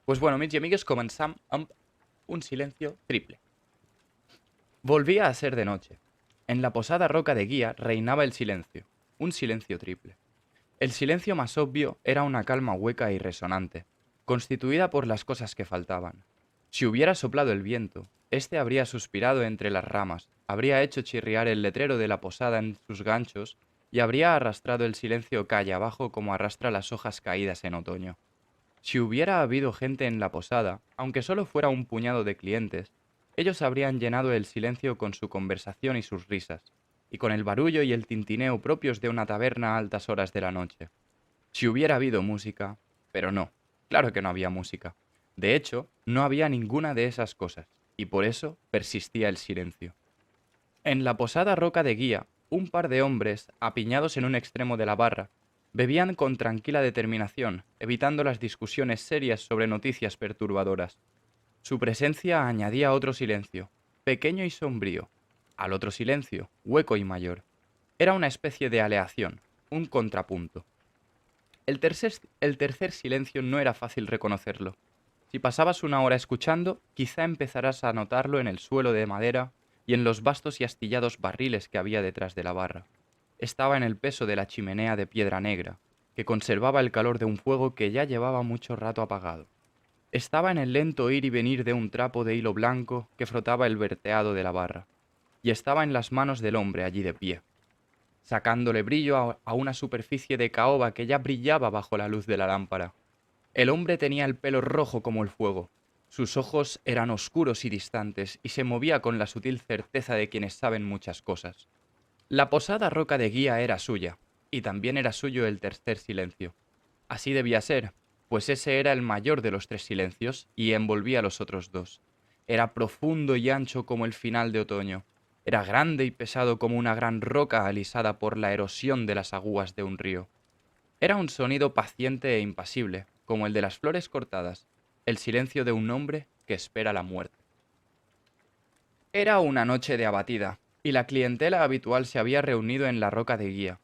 Pues bueno, amics i amigues, començam amb un silencio triple. Volvía a ser de noche. En la posada roca de guía reinaba el silencio, un silencio triple. El silencio más obvio era una calma hueca y resonante, constituida por las cosas que faltaban. Si hubiera soplado el viento, éste habría suspirado entre las ramas, habría hecho chirriar el letrero de la posada en sus ganchos y habría arrastrado el silencio calle abajo como arrastra las hojas caídas en otoño. Si hubiera habido gente en la posada, aunque solo fuera un puñado de clientes, ellos habrían llenado el silencio con su conversación y sus risas, y con el barullo y el tintineo propios de una taberna a altas horas de la noche. Si hubiera habido música, pero no, claro que no había música. De hecho, no había ninguna de esas cosas, y por eso persistía el silencio. En la posada roca de guía, un par de hombres, apiñados en un extremo de la barra, bebían con tranquila determinación, evitando las discusiones serias sobre noticias perturbadoras. Su presencia añadía otro silencio, pequeño y sombrío, al otro silencio, hueco y mayor. Era una especie de aleación, un contrapunto. El tercer silencio no era fácil reconocerlo. Si pasabas una hora escuchando, quizá empezarás a notarlo en el suelo de madera y en los vastos y astillados barriles que había detrás de la barra. Estaba en el peso de la chimenea de piedra negra, que conservaba el calor de un fuego que ya llevaba mucho rato apagado. Estaba en el lento ir y venir de un trapo de hilo blanco que frotaba el verteado de la barra. Y estaba en las manos del hombre allí de pie, sacándole brillo a una superficie de caoba que ya brillaba bajo la luz de la lámpara. El hombre tenía el pelo rojo como el fuego. Sus ojos eran oscuros y distantes, y se movía con la sutil certeza de quienes saben muchas cosas. La posada roca de guía era suya, y también era suyo el tercer silencio. Así debía ser, pues ese era el mayor de los tres silencios y envolvía los otros dos. Era profundo y ancho como el final de otoño. Era grande y pesado como una gran roca alisada por la erosión de las aguas de un río. Era un sonido paciente e impasible, como el de las flores cortadas, el silencio de un hombre que espera la muerte. Era una noche de abatida, y la clientela habitual se había reunido en la roca de guía.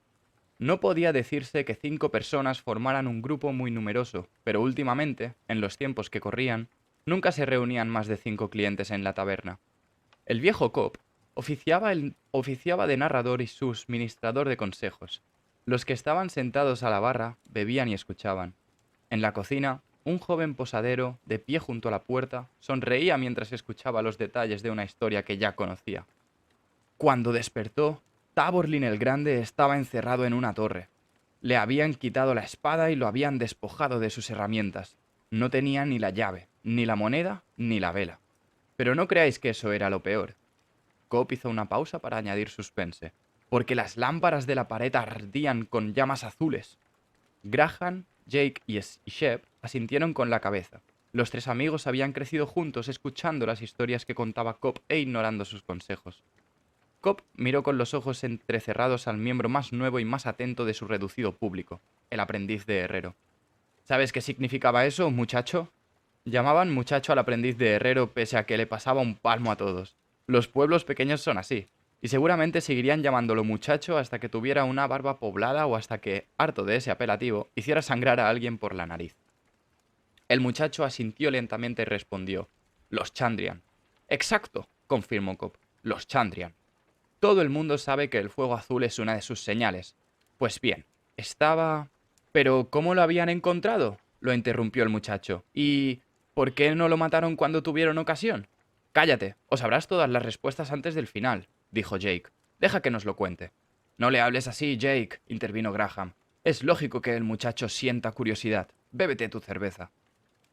No podía decirse que 5 personas formaran un grupo muy numeroso, pero últimamente, en los tiempos que corrían, nunca se reunían más de 5 clientes en la taberna. El viejo Cobb oficiaba de narrador y suministrador de consejos. Los que estaban sentados a la barra bebían y escuchaban. En la cocina, un joven posadero, de pie junto a la puerta, sonreía mientras escuchaba los detalles de una historia que ya conocía. Cuando despertó, Taborlin el Grande estaba encerrado en una torre. Le habían quitado la espada y lo habían despojado de sus herramientas. No tenía ni la llave, ni la moneda, ni la vela. Pero no creáis que eso era lo peor. Cobb hizo una pausa para añadir suspense, porque las lámparas de la pared ardían con llamas azules. Graham, Jake y Shep asintieron con la cabeza. Los tres amigos habían crecido juntos escuchando las historias que contaba Cobb e ignorando sus consejos. Cobb miró con los ojos entrecerrados al miembro más nuevo y más atento de su reducido público, el aprendiz de herrero. ¿Sabes qué significaba eso, muchacho? Llamaban muchacho al aprendiz de herrero pese a que le pasaba un palmo a todos. Los pueblos pequeños son así, y seguramente seguirían llamándolo muchacho hasta que tuviera una barba poblada o hasta que, harto de ese apelativo, hiciera sangrar a alguien por la nariz. El muchacho asintió lentamente y respondió: Los Chandrian. Exacto, confirmó Cobb. Los Chandrian. Todo el mundo sabe que el fuego azul es una de sus señales. Pues bien, estaba... ¿Pero cómo lo habían encontrado? Lo interrumpió el muchacho. ¿Y por qué no lo mataron cuando tuvieron ocasión? Cállate, o sabrás todas las respuestas antes del final, dijo Jake. Deja que nos lo cuente. No le hables así, Jake, intervino Graham. Es lógico que el muchacho sienta curiosidad. Bébete tu cerveza.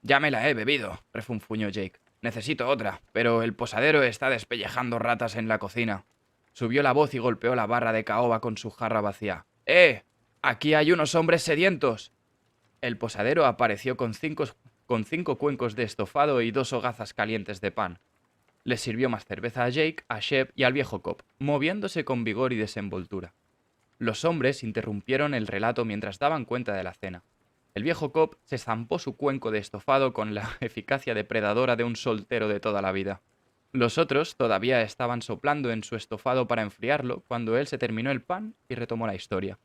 Ya me la he bebido, refunfuñó Jake. Necesito otra, pero el posadero está despellejando ratas en la cocina. Subió la voz y golpeó la barra de caoba con su jarra vacía. ¡Eh! ¡Aquí hay unos hombres sedientos! El posadero apareció con cinco cuencos de estofado y 2 hogazas calientes de pan. Les sirvió más cerveza a Jake, a Shep y al viejo Cobb, moviéndose con vigor y desenvoltura. Los hombres interrumpieron el relato mientras daban cuenta de la cena. El viejo Cobb se zampó su cuenco de estofado con la eficacia depredadora de un soltero de toda la vida. Los otros todavía estaban soplando en su estofado para enfriarlo cuando él se terminó el pan y retomó la historia.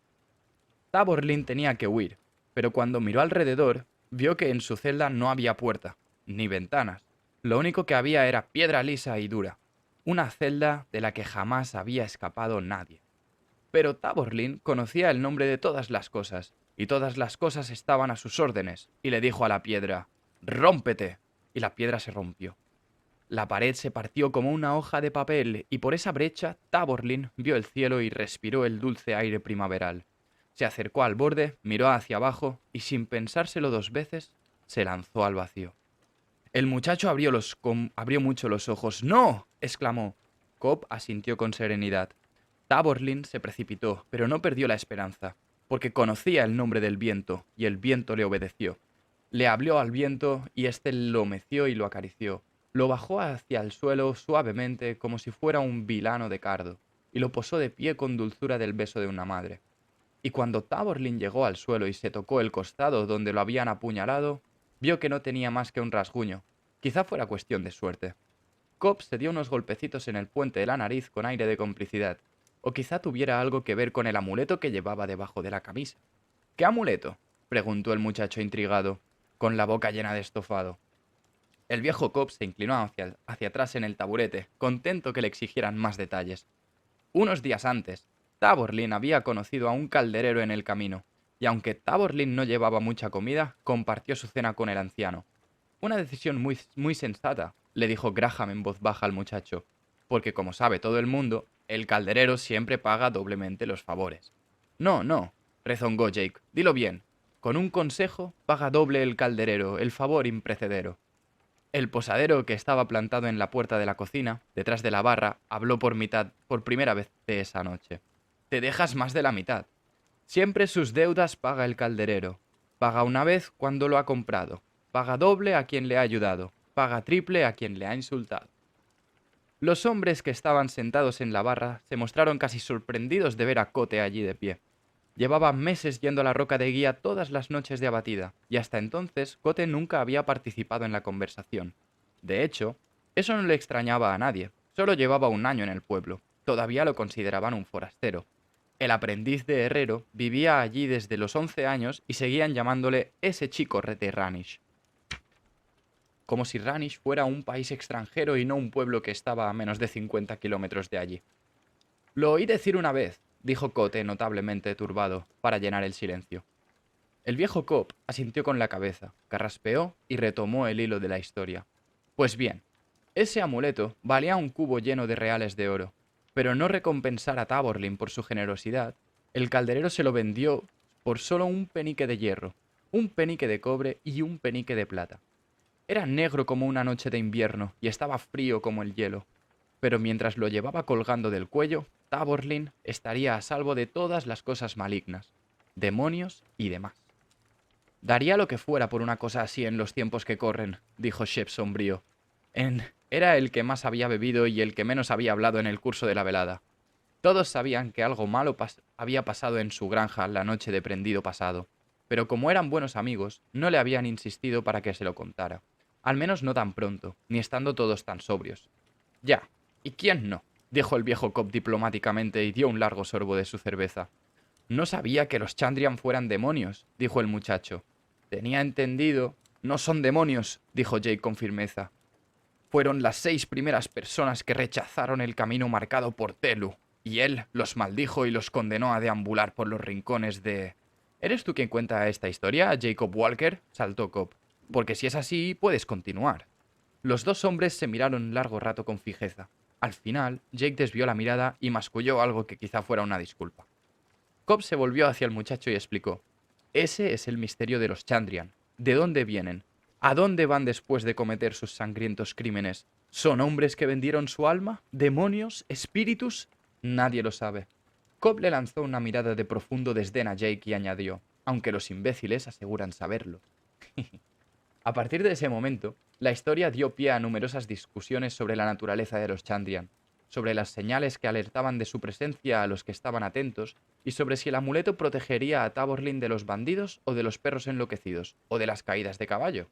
Taborlin tenía que huir, pero cuando miró alrededor, Vio que en su celda no había puerta, ni ventanas. Lo único que había era piedra lisa y dura. Una celda de la que jamás había escapado nadie. Pero Taborlin conocía el nombre de todas las cosas, y todas las cosas estaban a sus órdenes, y le dijo a la piedra: «¡Rómpete!». Y la piedra se rompió. La pared se partió como una hoja de papel, y por esa brecha Taborlin vio el cielo y respiró el dulce aire primaveral. Se acercó al borde, miró hacia abajo, y sin pensárselo dos veces, se lanzó al vacío. El muchacho abrió mucho los ojos. «¡No!», exclamó. Cobb asintió con serenidad. Taborlin se precipitó, pero no perdió la esperanza, porque conocía el nombre del viento, y el viento le obedeció. Le habló al viento, y éste lo meció y lo acarició. Lo bajó hacia el suelo suavemente, como si fuera un vilano de cardo, y lo posó de pie con dulzura del beso de una madre. Y cuando Taborlin llegó al suelo y se tocó el costado donde lo habían apuñalado, vio que no tenía más que un rasguño. Quizá fuera cuestión de suerte. Cobb se dio unos golpecitos en el puente de la nariz con aire de complicidad. O quizá tuviera algo que ver con el amuleto que llevaba debajo de la camisa. ¿Qué amuleto?, preguntó el muchacho intrigado, con la boca llena de estofado. El viejo Cobb se inclinó hacia atrás en el taburete, contento que le exigieran más detalles. Unos días antes, Taborlin había conocido a un calderero en el camino, y aunque Taborlin no llevaba mucha comida, compartió su cena con el anciano. Una decisión muy sensata, le dijo Graham en voz baja al muchacho, porque como sabe todo el mundo, el calderero siempre paga doblemente los favores. No, no, rezongó Jake, dilo bien. Con un consejo paga doble el calderero, el favor imprecedero. El posadero, que estaba plantado en la puerta de la cocina, detrás de la barra, habló por primera vez de esa noche. Te dejas más de la mitad. Siempre sus deudas paga el calderero. Paga una vez cuando lo ha comprado. Paga doble a quien le ha ayudado. Paga triple a quien le ha insultado. Los hombres que estaban sentados en la barra se mostraron casi sorprendidos de ver a Cote allí de pie. Llevaba meses yendo a la roca de guía todas las noches de abatida, y hasta entonces Cote nunca había participado en la conversación. De hecho, eso no le extrañaba a nadie. Solo llevaba un año en el pueblo. Todavía lo consideraban un forastero. El aprendiz de herrero vivía allí desde los 11 años y seguían llamándole ese chico de Ranish. Como si Ranish fuera un país extranjero y no un pueblo que estaba a menos de 50 kilómetros de allí. Lo oí decir una vez, dijo Cote notablemente turbado, para llenar el silencio. El viejo Cobb asintió con la cabeza, carraspeó y retomó el hilo de la historia. Pues bien, ese amuleto valía un cubo lleno de reales de oro, pero no recompensar a Taborlin por su generosidad, el calderero se lo vendió por solo un penique de hierro, un penique de cobre y un penique de plata. Era negro como una noche de invierno y estaba frío como el hielo, pero mientras lo llevaba colgando del cuello, Taborlin estaría a salvo de todas las cosas malignas, demonios y demás. Daría lo que fuera por una cosa así en los tiempos que corren, dijo Shep sombrío. Era el que más había bebido y el que menos había hablado en el curso de la velada. Todos sabían que algo malo había pasado en su granja la noche de prendido pasado, pero como eran buenos amigos, no le habían insistido para que se lo contara. Al menos no tan pronto, ni estando todos tan sobrios. Ya, ¿y quién no?, dijo el viejo Cobb diplomáticamente y dio un largo sorbo de su cerveza. No sabía que los Chandrian fueran demonios, dijo el muchacho. Tenía entendido. No son demonios, dijo Jake con firmeza. Fueron las 6 primeras personas que rechazaron el camino marcado por Telu, y él los maldijo y los condenó a deambular por los rincones de... ¿Eres tú quien cuenta esta historia, Jacob Walker?, saltó Cobb. Porque si es así, puedes continuar. Los dos hombres se miraron largo rato con fijeza. Al final, Jake desvió la mirada y masculló algo que quizá fuera una disculpa. Cobb se volvió hacia el muchacho y explicó. Ese es el misterio de los Chandrian. ¿De dónde vienen? ¿A dónde van después de cometer sus sangrientos crímenes? ¿Son hombres que vendieron su alma? ¿Demonios? ¿Espíritus? Nadie lo sabe. Cobb le lanzó una mirada de profundo desdén a Jake y añadió, aunque los imbéciles aseguran saberlo. A partir de ese momento, la historia dio pie a numerosas discusiones sobre la naturaleza de los Chandrian, sobre las señales que alertaban de su presencia a los que estaban atentos, y sobre si el amuleto protegería a Taborlin de los bandidos o de los perros enloquecidos, o de las caídas de caballo.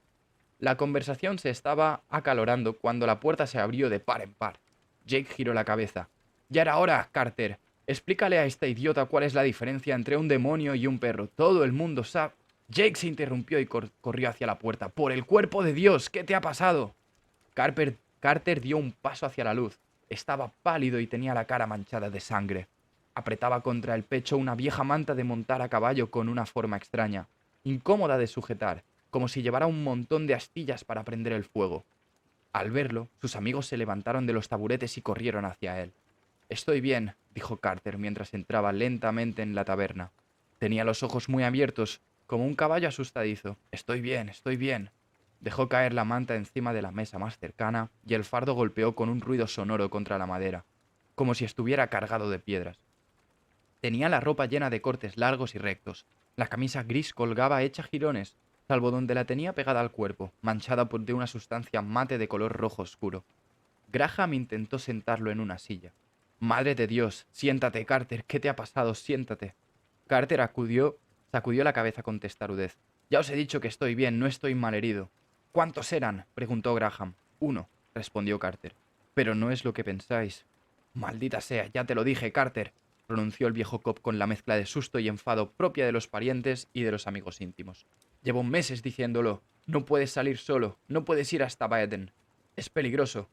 La conversación se estaba acalorando cuando la puerta se abrió de par en par. Jake giró la cabeza. «Ya era hora, Carter. Explícale a este idiota cuál es la diferencia entre un demonio y un perro. Todo el mundo sabe...» Jake se interrumpió y corrió hacia la puerta. ¡Por el cuerpo de Dios! ¿Qué te ha pasado? Carter dio un paso hacia la luz. Estaba pálido y tenía la cara manchada de sangre. Apretaba contra el pecho una vieja manta de montar a caballo con una forma extraña, incómoda de sujetar, como si llevara un montón de astillas para prender el fuego. Al verlo, sus amigos se levantaron de los taburetes y corrieron hacia él. «Estoy bien», dijo Carter mientras entraba lentamente en la taberna. Tenía los ojos muy abiertos, como un caballo asustadizo. «Estoy bien, estoy bien». Dejó caer la manta encima de la mesa más cercana y el fardo golpeó con un ruido sonoro contra la madera, como si estuviera cargado de piedras. Tenía la ropa llena de cortes largos y rectos. La camisa gris colgaba hecha jirones, salvo donde la tenía pegada al cuerpo, manchada de una sustancia mate de color rojo oscuro. Graham intentó sentarlo en una silla. «Madre de Dios, siéntate, Carter, ¿qué te ha pasado? Siéntate». Carter sacudió la cabeza con testarudez. «Ya os he dicho que estoy bien, no estoy malherido». «¿Cuántos eran?», preguntó Graham. «Uno», respondió Carter. «Pero no es lo que pensáis». «Maldita sea, ya te lo dije, Carter», pronunció el viejo Cobb con la mezcla de susto y enfado propia de los parientes y de los amigos íntimos. «Llevo meses diciéndolo. No puedes salir solo, no puedes ir hasta Baden. Es peligroso».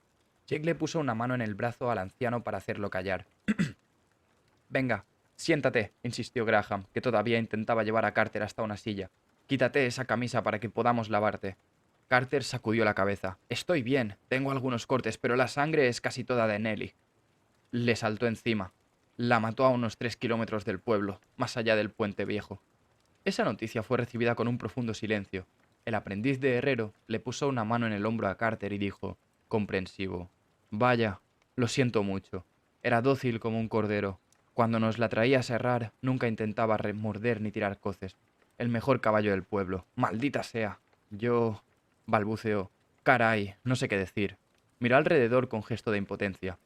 Jake le puso una mano en el brazo al anciano para hacerlo callar. «Venga, siéntate», insistió Graham, que todavía intentaba llevar a Carter hasta una silla. «Quítate esa camisa para que podamos lavarte». Carter sacudió la cabeza. «Estoy bien, tengo algunos cortes, pero la sangre es casi toda de Nellie». Le saltó encima. La mató a unos 3 kilómetros del pueblo, más allá del puente viejo. Esa noticia fue recibida con un profundo silencio. El aprendiz de herrero le puso una mano en el hombro a Carter y dijo, comprensivo: «Vaya, lo siento mucho. Era dócil como un cordero. Cuando nos la traía a serrar, nunca intentaba remorder ni tirar coces. El mejor caballo del pueblo. Maldita sea». Yo... balbuceó. «Caray, no sé qué decir». Miró alrededor con gesto de impotencia.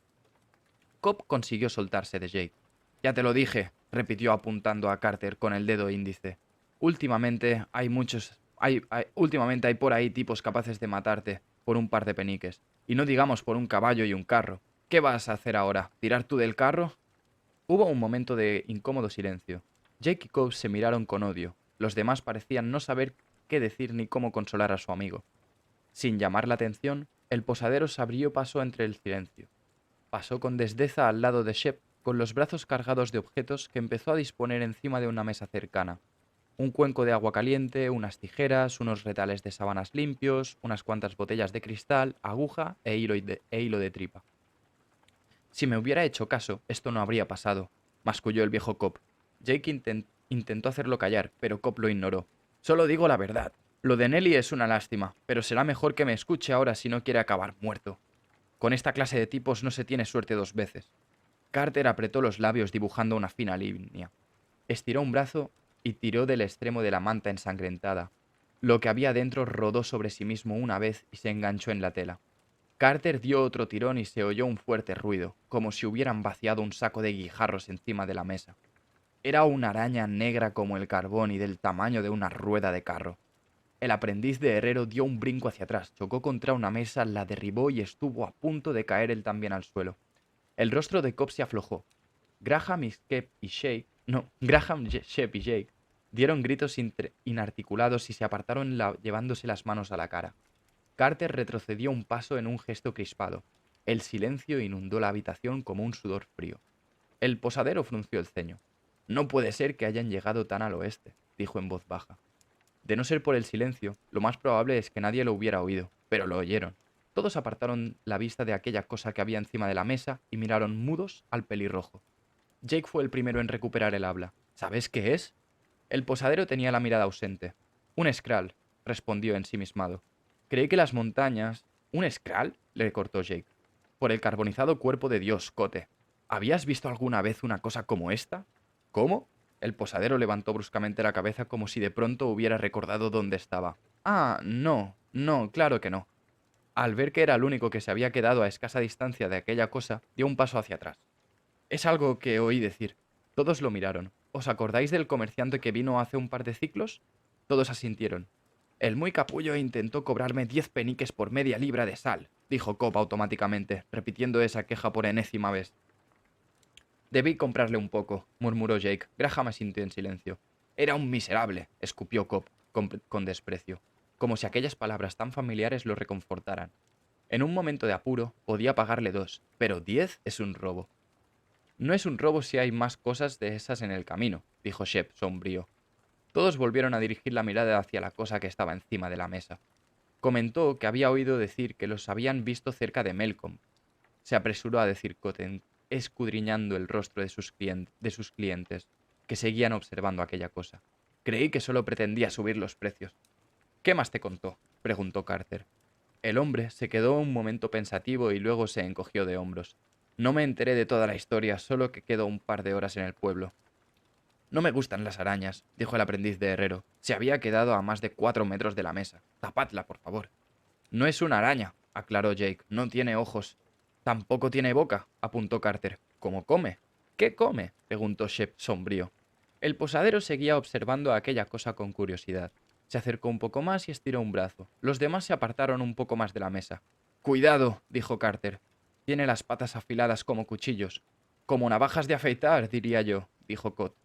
Cobb consiguió soltarse de Jake. «Ya te lo dije», repitió apuntando a Carter con el dedo índice. «Últimamente últimamente hay por ahí tipos capaces de matarte por un par de peniques. Y no digamos por un caballo y un carro. ¿Qué vas a hacer ahora? ¿Tirar tú del carro?» Hubo un momento de incómodo silencio. Jake y Cobb se miraron con odio. Los demás parecían no saber qué decir ni cómo consolar a su amigo. Sin llamar la atención, el posadero se abrió paso entre el silencio. Pasó con desdeza al lado de Shep, con los brazos cargados de objetos que empezó a disponer encima de una mesa cercana. Un cuenco de agua caliente, unas tijeras, unos retales de sábanas limpios, unas cuantas botellas de cristal, aguja e hilo de tripa. «Si me hubiera hecho caso, esto no habría pasado», masculló el viejo Cobb. Jake intentó hacerlo callar, pero Cobb lo ignoró. «Solo digo la verdad. Lo de Nelly es una lástima, pero será mejor que me escuche ahora si no quiere acabar muerto. Con esta clase de tipos no se tiene suerte dos veces». Carter apretó los labios dibujando una fina línea. Estiró un brazo y tiró del extremo de la manta ensangrentada. Lo que había dentro rodó sobre sí mismo una vez y se enganchó en la tela. Carter dio otro tirón y se oyó un fuerte ruido, como si hubieran vaciado un saco de guijarros encima de la mesa. Era una araña negra como el carbón y del tamaño de una rueda de carro. El aprendiz de herrero dio un brinco hacia atrás, chocó contra una mesa, la derribó y estuvo a punto de caer él también al suelo. El rostro de Cobb se aflojó. Graham, Shep y Jake dieron gritos inarticulados y se apartaron llevándose las manos a la cara. Carter retrocedió un paso en un gesto crispado. El silencio inundó la habitación como un sudor frío. El posadero frunció el ceño. «No puede ser que hayan llegado tan al oeste», dijo en voz baja. De no ser por el silencio, lo más probable es que nadie lo hubiera oído, pero lo oyeron. Todos apartaron la vista de aquella cosa que había encima de la mesa y miraron mudos al pelirrojo. Jake fue el primero en recuperar el habla. «¿Sabes qué es?» El posadero tenía la mirada ausente. «Un Skrull», respondió ensimismado. «Creí que las montañas...» «¿Un Skrull?», le cortó Jake. «Por el carbonizado cuerpo de Dios, Cote. ¿Habías visto alguna vez una cosa como esta?» «¿Cómo?». El posadero levantó bruscamente la cabeza como si de pronto hubiera recordado dónde estaba. «Ah, no, claro que no». Al ver que era el único que se había quedado a escasa distancia de aquella cosa, dio un paso hacia atrás. «Es algo que oí decir». Todos lo miraron. «¿Os acordáis del comerciante que vino hace un par de ciclos?» Todos asintieron. «El muy capullo intentó cobrarme 10 peniques por media libra de sal», dijo Cobb automáticamente, repitiendo esa queja por enésima vez. «Debí comprarle un poco», murmuró Jake. Graham asintió en silencio. «Era un miserable», escupió Cobb. con desprecio, como si aquellas palabras tan familiares lo reconfortaran. En un momento de apuro podía pagarle 2, pero 10 es un robo. No es un robo si hay más cosas de esas en el camino, dijo Shep, sombrío. Todos volvieron a dirigir la mirada hacia la cosa que estaba encima de la mesa. Comentó que había oído decir que los habían visto cerca de Melcombe. Se apresuró a decir Cotton, escudriñando el rostro de sus clientes, que seguían observando aquella cosa. Creí que solo pretendía subir los precios. ¿Qué más te contó?, preguntó Carter. El hombre se quedó un momento pensativo y luego se encogió de hombros. No me enteré de toda la historia, solo que quedó un par de horas en el pueblo. No me gustan las arañas, dijo el aprendiz de herrero. Se había quedado a más de 4 metros de la mesa. Tapadla, por favor. No es una araña, aclaró Jake. No tiene ojos. Tampoco tiene boca, apuntó Carter. ¿Cómo come? ¿Qué come?, preguntó Shep, sombrío. El posadero seguía observando a aquella cosa con curiosidad. Se acercó un poco más y estiró un brazo. Los demás se apartaron un poco más de la mesa. Cuidado, dijo Carter. Tiene las patas afiladas como cuchillos. Como navajas de afeitar, diría yo, dijo Cott.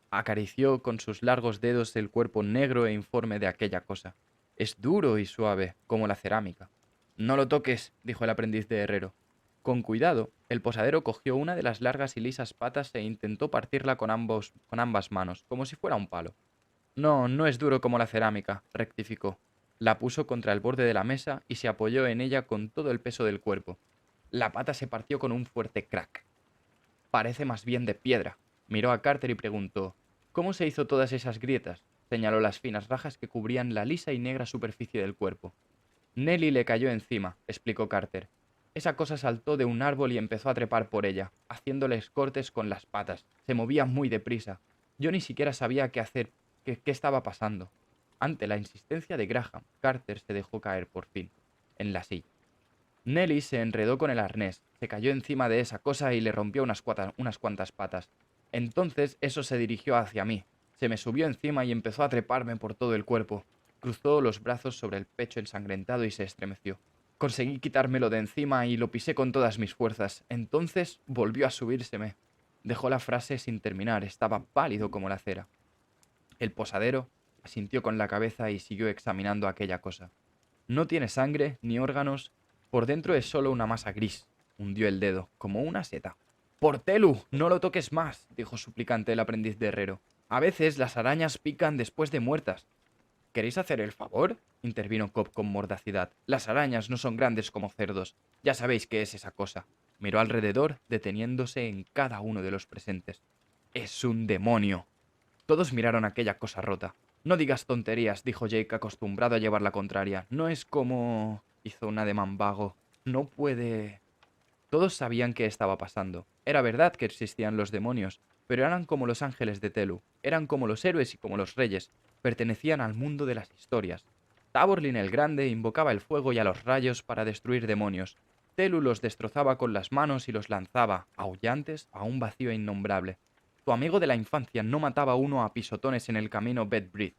Acarició con sus largos dedos el cuerpo negro e informe de aquella cosa. Es duro y suave, como la cerámica. No lo toques, dijo el aprendiz de herrero. Con cuidado, el posadero cogió una de las largas y lisas patas e intentó partirla con ambas manos, como si fuera un palo. No, no es duro como la cerámica, rectificó. La puso contra el borde de la mesa y se apoyó en ella con todo el peso del cuerpo. La pata se partió con un fuerte crack. Parece más bien de piedra. Miró a Carter y preguntó: ¿Cómo se hizo todas esas grietas? Señaló las finas rajas que cubrían la lisa y negra superficie del cuerpo. Nelly le cayó encima, explicó Carter. Esa cosa saltó de un árbol y empezó a trepar por ella, haciéndoles cortes con las patas. Se movía muy deprisa. Yo ni siquiera sabía qué hacer, qué estaba pasando. Ante la insistencia de Graham, Carter se dejó caer por fin, en la silla. Nelly se enredó con el arnés, se cayó encima de esa cosa y le rompió unas cuantas patas. Entonces eso se dirigió hacia mí. Se me subió encima y empezó a treparme por todo el cuerpo. Cruzó los brazos sobre el pecho ensangrentado y se estremeció. Conseguí quitármelo de encima y lo pisé con todas mis fuerzas. Entonces volvió a subírseme. Dejó la frase sin terminar, estaba pálido como la cera. El posadero asintió con la cabeza y siguió examinando aquella cosa. No tiene sangre ni órganos. Por dentro es solo una masa gris. Hundió el dedo, como una seta. —¡Portelu! ¡No lo toques más! —dijo suplicante el aprendiz de herrero. A veces las arañas pican después de muertas. —¿Queréis hacer el favor? —intervino Cobb con mordacidad. Las arañas no son grandes como cerdos. Ya sabéis qué es esa cosa. Miró alrededor, deteniéndose en cada uno de los presentes. —¡Es un demonio! Todos miraron aquella cosa rota. —No digas tonterías —dijo Jake, acostumbrado a llevar la contraria. —No es como... hizo un ademán vago. No puede... Todos sabían qué estaba pasando. Era verdad que existían los demonios, pero eran como los ángeles de Telu. Eran como los héroes y como los reyes. Pertenecían al mundo de las historias. Taborlin el Grande invocaba el fuego y a los rayos para destruir demonios. Telu los destrozaba con las manos y los lanzaba, aullantes, a un vacío innombrable. Tu amigo de la infancia no mataba a uno a pisotones en el camino Bedbreath.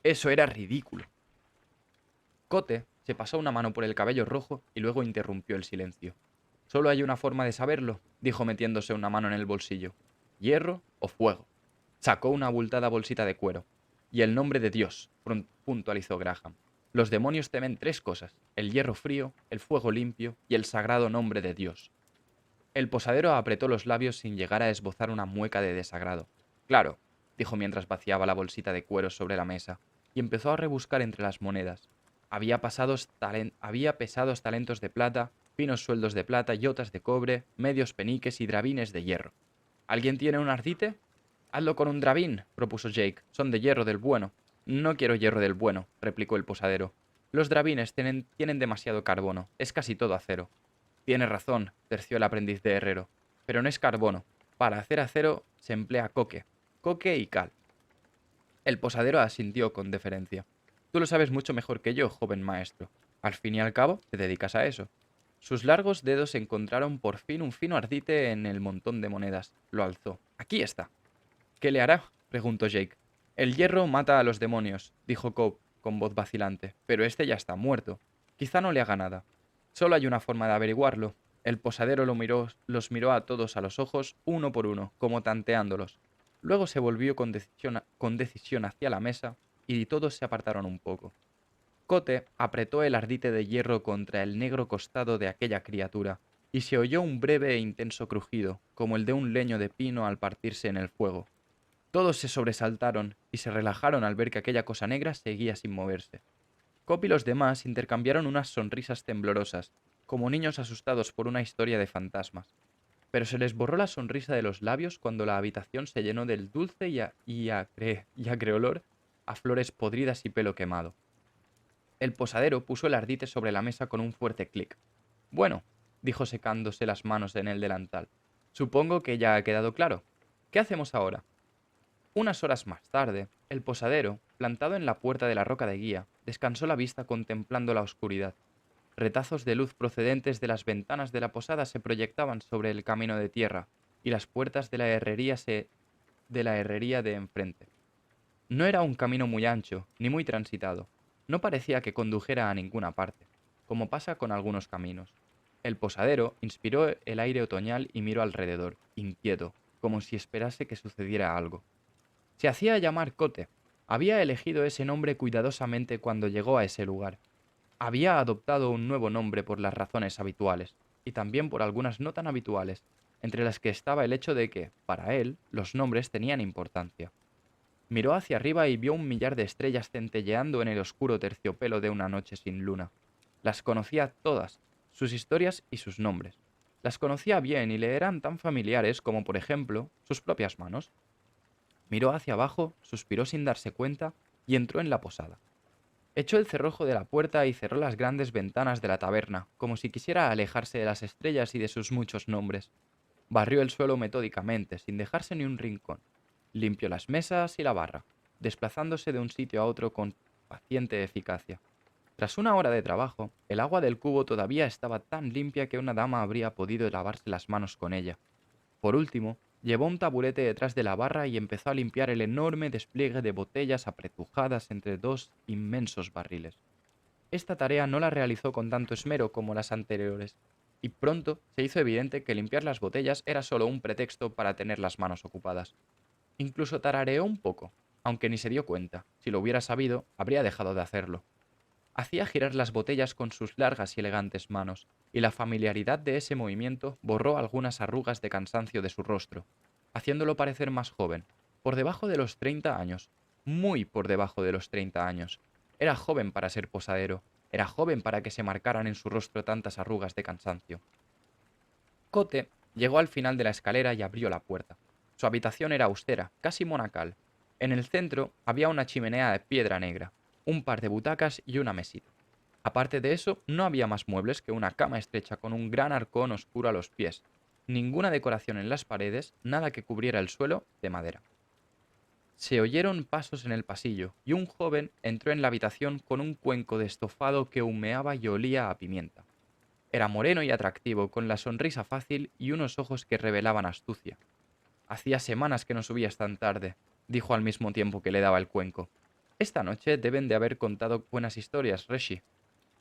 Eso era ridículo. Cote se pasó una mano por el cabello rojo y luego interrumpió el silencio. Solo hay una forma de saberlo, dijo metiéndose una mano en el bolsillo. ¿Hierro o fuego? Sacó una abultada bolsita de cuero. Y el nombre de Dios, puntualizó Graham. Los demonios temen 3 cosas: el hierro frío, el fuego limpio y el sagrado nombre de Dios. El posadero apretó los labios sin llegar a esbozar una mueca de desagrado. Claro, dijo mientras vaciaba la bolsita de cuero sobre la mesa, y empezó a rebuscar entre las monedas. Había pesados talentos de plata, finos sueldos de plata, yotas de cobre, medios peniques y drabines de hierro. ¿Alguien tiene un ardite? Hazlo con un drabín, propuso Jake. Son de hierro del bueno. No quiero hierro del bueno, replicó el posadero. Los drabines tienen demasiado carbono. Es casi todo acero. Tiene razón, terció el aprendiz de herrero. Pero no es carbono. Para hacer acero se emplea coque y cal. El posadero asintió con deferencia. Tú lo sabes mucho mejor que yo, joven maestro. Al fin y al cabo, te dedicas a eso. Sus largos dedos encontraron por fin un fino ardite en el montón de monedas. Lo alzó. Aquí está. ¿Qué le hará?, preguntó Jake. El hierro mata a los demonios, dijo Cobb con voz vacilante, pero este ya está muerto. Quizá no le haga nada. Solo hay una forma de averiguarlo. El posadero los miró a todos a los ojos, uno por uno, como tanteándolos. Luego se volvió con decisión hacia la mesa y todos se apartaron un poco. Cote apretó el ardite de hierro contra el negro costado de aquella criatura, y se oyó un breve e intenso crujido, como el de un leño de pino al partirse en el fuego. Todos se sobresaltaron y se relajaron al ver que aquella cosa negra seguía sin moverse. Cop y los demás intercambiaron unas sonrisas temblorosas, como niños asustados por una historia de fantasmas. Pero se les borró la sonrisa de los labios cuando la habitación se llenó del dulce y acre olor a flores podridas y pelo quemado. El posadero puso el ardite sobre la mesa con un fuerte clic. Bueno, dijo secándose las manos en el delantal. Supongo que ya ha quedado claro. ¿Qué hacemos ahora? Unas horas más tarde, el posadero, plantado en la puerta de la roca de guía, descansó la vista contemplando la oscuridad. Retazos de luz procedentes de las ventanas de la posada se proyectaban sobre el camino de tierra y las puertas de la herrería de enfrente. No era un camino muy ancho, ni muy transitado. No parecía que condujera a ninguna parte, como pasa con algunos caminos. El posadero inspiró el aire otoñal y miró alrededor, inquieto, como si esperase que sucediera algo. Se hacía llamar Cote. Había elegido ese nombre cuidadosamente cuando llegó a ese lugar. Había adoptado un nuevo nombre por las razones habituales, y también por algunas no tan habituales, entre las que estaba el hecho de que, para él, los nombres tenían importancia. Miró hacia arriba y vio un millar de estrellas centelleando en el oscuro terciopelo de una noche sin luna. Las conocía todas, sus historias y sus nombres. Las conocía bien y le eran tan familiares como, por ejemplo, sus propias manos. Miró hacia abajo, suspiró sin darse cuenta y entró en la posada. Echó el cerrojo de la puerta y cerró las grandes ventanas de la taberna, como si quisiera alejarse de las estrellas y de sus muchos nombres. Barrió el suelo metódicamente, sin dejarse ni un rincón. Limpió las mesas y la barra, desplazándose de un sitio a otro con paciente eficacia. Tras una hora de trabajo, el agua del cubo todavía estaba tan limpia que una dama habría podido lavarse las manos con ella. Por último, llevó un taburete detrás de la barra y empezó a limpiar el enorme despliegue de botellas apretujadas entre dos inmensos barriles. Esta tarea no la realizó con tanto esmero como las anteriores, y pronto se hizo evidente que limpiar las botellas era solo un pretexto para tener las manos ocupadas. Incluso tarareó un poco, aunque ni se dio cuenta. Si lo hubiera sabido, habría dejado de hacerlo. Hacía girar las botellas con sus largas y elegantes manos, y la familiaridad de ese movimiento borró algunas arrugas de cansancio de su rostro, haciéndolo parecer más joven, por debajo de los 30 años, muy por debajo de los 30 años. Era joven para ser posadero, era joven para que se marcaran en su rostro tantas arrugas de cansancio. Cote llegó al final de la escalera y abrió la puerta. Su habitación era austera, casi monacal. En el centro había una chimenea de piedra negra, un par de butacas y una mesita. Aparte de eso, no había más muebles que una cama estrecha con un gran arcón oscuro a los pies. Ninguna decoración en las paredes, nada que cubriera el suelo, de madera. Se oyeron pasos en el pasillo y un joven entró en la habitación con un cuenco de estofado que humeaba y olía a pimienta. Era moreno y atractivo, con la sonrisa fácil y unos ojos que revelaban astucia. Hacía semanas que no subías tan tarde, dijo al mismo tiempo que le daba el cuenco. Esta noche deben de haber contado buenas historias, Reshi.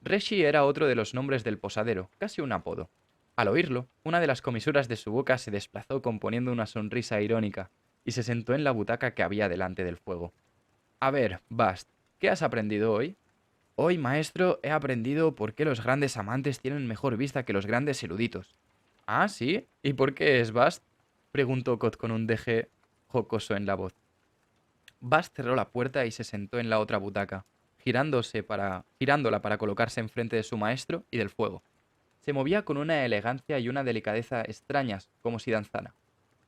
Reshi era otro de los nombres del posadero, casi un apodo. Al oírlo, una de las comisuras de su boca se desplazó componiendo una sonrisa irónica, y se sentó en la butaca que había delante del fuego. A ver, Bast, ¿qué has aprendido hoy? Hoy, maestro, he aprendido por qué los grandes amantes tienen mejor vista que los grandes eruditos. ¿Ah, sí? ¿Y por qué es Bast? Preguntó Cot con un deje jocoso en la voz. Bast cerró la puerta y se sentó en la otra butaca, girándola para colocarse enfrente de su maestro y del fuego. Se movía con una elegancia y una delicadeza extrañas, como si danzara.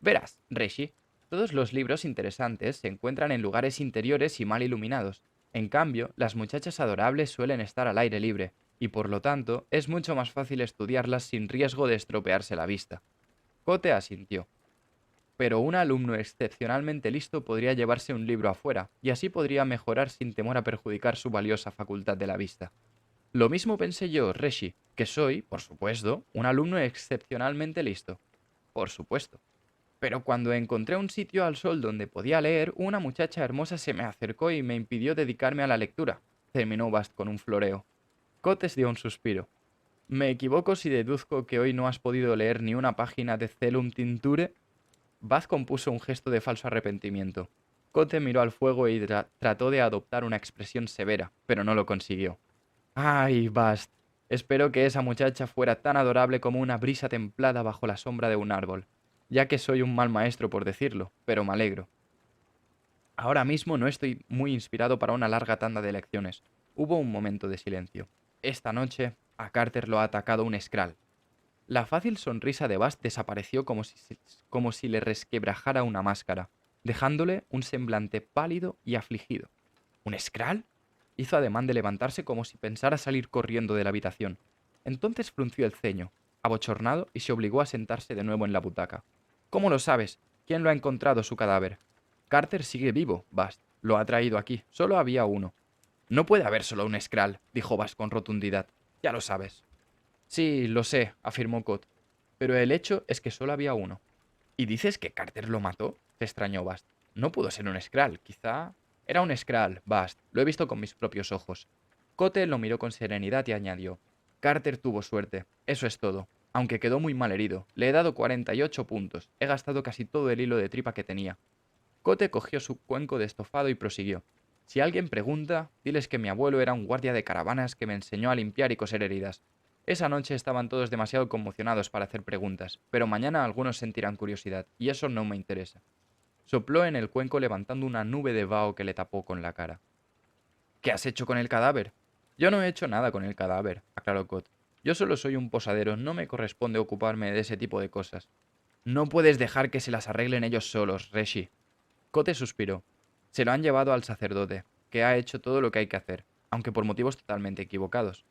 Verás, Reshi, todos los libros interesantes se encuentran en lugares interiores y mal iluminados. En cambio, las muchachas adorables suelen estar al aire libre, y por lo tanto es mucho más fácil estudiarlas sin riesgo de estropearse la vista. Cote asintió. Pero un alumno excepcionalmente listo podría llevarse un libro afuera, y así podría mejorar sin temor a perjudicar su valiosa facultad de la vista. Lo mismo pensé yo, Reshi, que soy, por supuesto, un alumno excepcionalmente listo. Por supuesto. Pero cuando encontré un sitio al sol donde podía leer, una muchacha hermosa se me acercó y me impidió dedicarme a la lectura. Terminó Bast con un floreo. Cotes dio un suspiro. ¿Me equivoco si deduzco que hoy no has podido leer ni una página de Celum Tinture? Bast compuso un gesto de falso arrepentimiento. Cote miró al fuego y trató de adoptar una expresión severa, pero no lo consiguió. ¡Ay, Bast! Espero que esa muchacha fuera tan adorable como una brisa templada bajo la sombra de un árbol, ya que soy un mal maestro por decirlo, pero me alegro. Ahora mismo no estoy muy inspirado para una larga tanda de lecciones. Hubo un momento de silencio. Esta noche, a Carter lo ha atacado un Skrull. La fácil sonrisa de Bast desapareció como si le resquebrajara una máscara, dejándole un semblante pálido y afligido. ¿Un Skrull? Hizo ademán de levantarse como si pensara salir corriendo de la habitación. Entonces frunció el ceño, abochornado, y se obligó a sentarse de nuevo en la butaca. ¿Cómo lo sabes? ¿Quién lo ha encontrado su cadáver? Carter sigue vivo, Bast. Lo ha traído aquí. Solo había uno. No puede haber solo un Skrull, dijo Bast con rotundidad. Ya lo sabes. Sí, lo sé, afirmó Cot. Pero el hecho es que solo había uno. ¿Y dices que Carter lo mató? Se extrañó Bast. No pudo ser un Skrull, quizá... Era un Skrull, Bast. Lo he visto con mis propios ojos. Cote lo miró con serenidad y añadió. Carter tuvo suerte. Eso es todo. Aunque quedó muy mal herido. Le he dado 48 puntos. He gastado casi todo el hilo de tripa que tenía. Cote cogió su cuenco de estofado y prosiguió. Si alguien pregunta, diles que mi abuelo era un guardia de caravanas que me enseñó a limpiar y coser heridas. Esa noche estaban todos demasiado conmocionados para hacer preguntas, pero mañana algunos sentirán curiosidad, y eso no me interesa. Sopló en el cuenco levantando una nube de vaho que le tapó con la cara. ¿Qué has hecho con el cadáver? Yo no he hecho nada con el cadáver, aclaró Cot. Yo solo soy un posadero, no me corresponde ocuparme de ese tipo de cosas. No puedes dejar que se las arreglen ellos solos, Reshi. Cote suspiró. Se lo han llevado al sacerdote, que ha hecho todo lo que hay que hacer, aunque por motivos totalmente equivocados.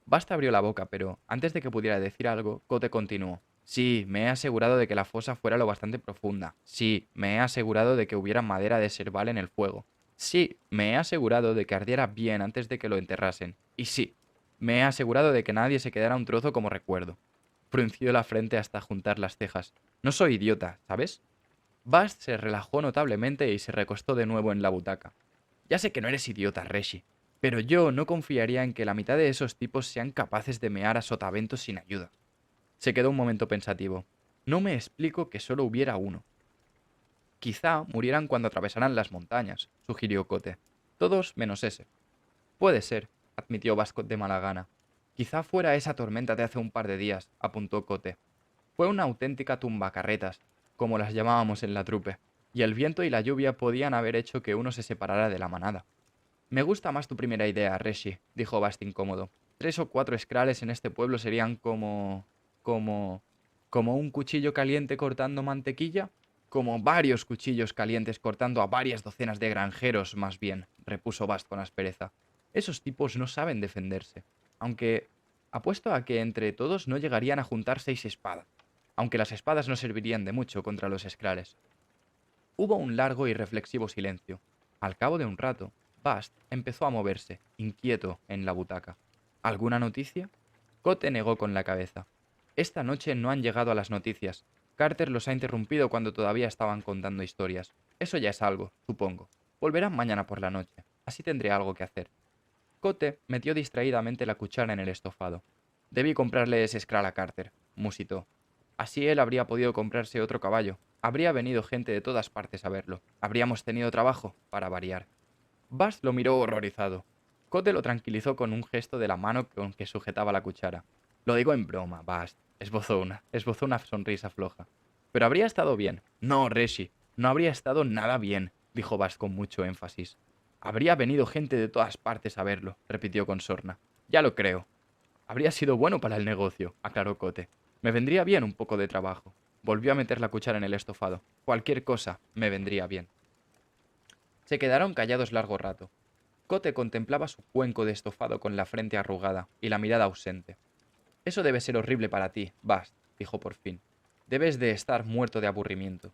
Basta abrió la boca, pero antes de que pudiera decir algo, Cote continuó. Sí, me he asegurado de que la fosa fuera lo bastante profunda. Sí, me he asegurado de que hubiera madera de serval en el fuego. Sí, me he asegurado de que ardiera bien antes de que lo enterrasen. Y sí, me he asegurado de que nadie se quedara un trozo como recuerdo. Frunció la frente hasta juntar las cejas. No soy idiota, ¿sabes? Bast se relajó notablemente y se recostó de nuevo en la butaca. Ya sé que no eres idiota, Reshi, pero yo no confiaría en que la mitad de esos tipos sean capaces de mear a sotaventos sin ayuda. Se quedó un momento pensativo. No me explico que solo hubiera uno. Quizá murieran cuando atravesaran las montañas, sugirió Cote. Todos menos ese. Puede ser, admitió Bascot de mala gana. Quizá fuera esa tormenta de hace un par de días, apuntó Cote. Fue una auténtica tumbacarretas, como las llamábamos en la trupe, y el viento y la lluvia podían haber hecho que uno se separara de la manada. Me gusta más tu primera idea, Reshi, dijo Bast incómodo. 3 o 4 Skrulls en este pueblo serían como... como un cuchillo caliente cortando mantequilla. Como varios cuchillos calientes cortando a varias docenas de granjeros, más bien, repuso Bast con aspereza. Esos tipos no saben defenderse. Aunque apuesto a que entre todos no llegarían a juntar 6 espadas. Aunque las espadas no servirían de mucho contra los Skrulls. Hubo un largo y reflexivo silencio. Al cabo de un rato, Bast empezó a moverse, inquieto, en la butaca. ¿Alguna noticia? Cote negó con la cabeza. Esta noche no han llegado a las noticias. Carter los ha interrumpido cuando todavía estaban contando historias. Eso ya es algo, supongo. Volverán mañana por la noche. Así tendré algo que hacer. Cote metió distraídamente la cuchara en el estofado. Debí comprarle ese Skrull a Carter, musitó. Así él habría podido comprarse otro caballo. Habría venido gente de todas partes a verlo. Habríamos tenido trabajo, para variar. Bast lo miró horrorizado. Cote lo tranquilizó con un gesto de la mano con que sujetaba la cuchara. Lo digo en broma, Bast. Esbozó una sonrisa floja. Pero habría estado bien. No, Reshi, no habría estado nada bien, dijo Bast con mucho énfasis. Habría venido gente de todas partes a verlo, repitió con sorna. Ya lo creo. Habría sido bueno para el negocio, aclaró Cote. Me vendría bien un poco de trabajo. Volvió a meter la cuchara en el estofado. Cualquier cosa me vendría bien. Se quedaron callados largo rato. Cote contemplaba su cuenco de estofado con la frente arrugada y la mirada ausente. Eso debe ser horrible para ti, Bast, dijo por fin. Debes de estar muerto de aburrimiento.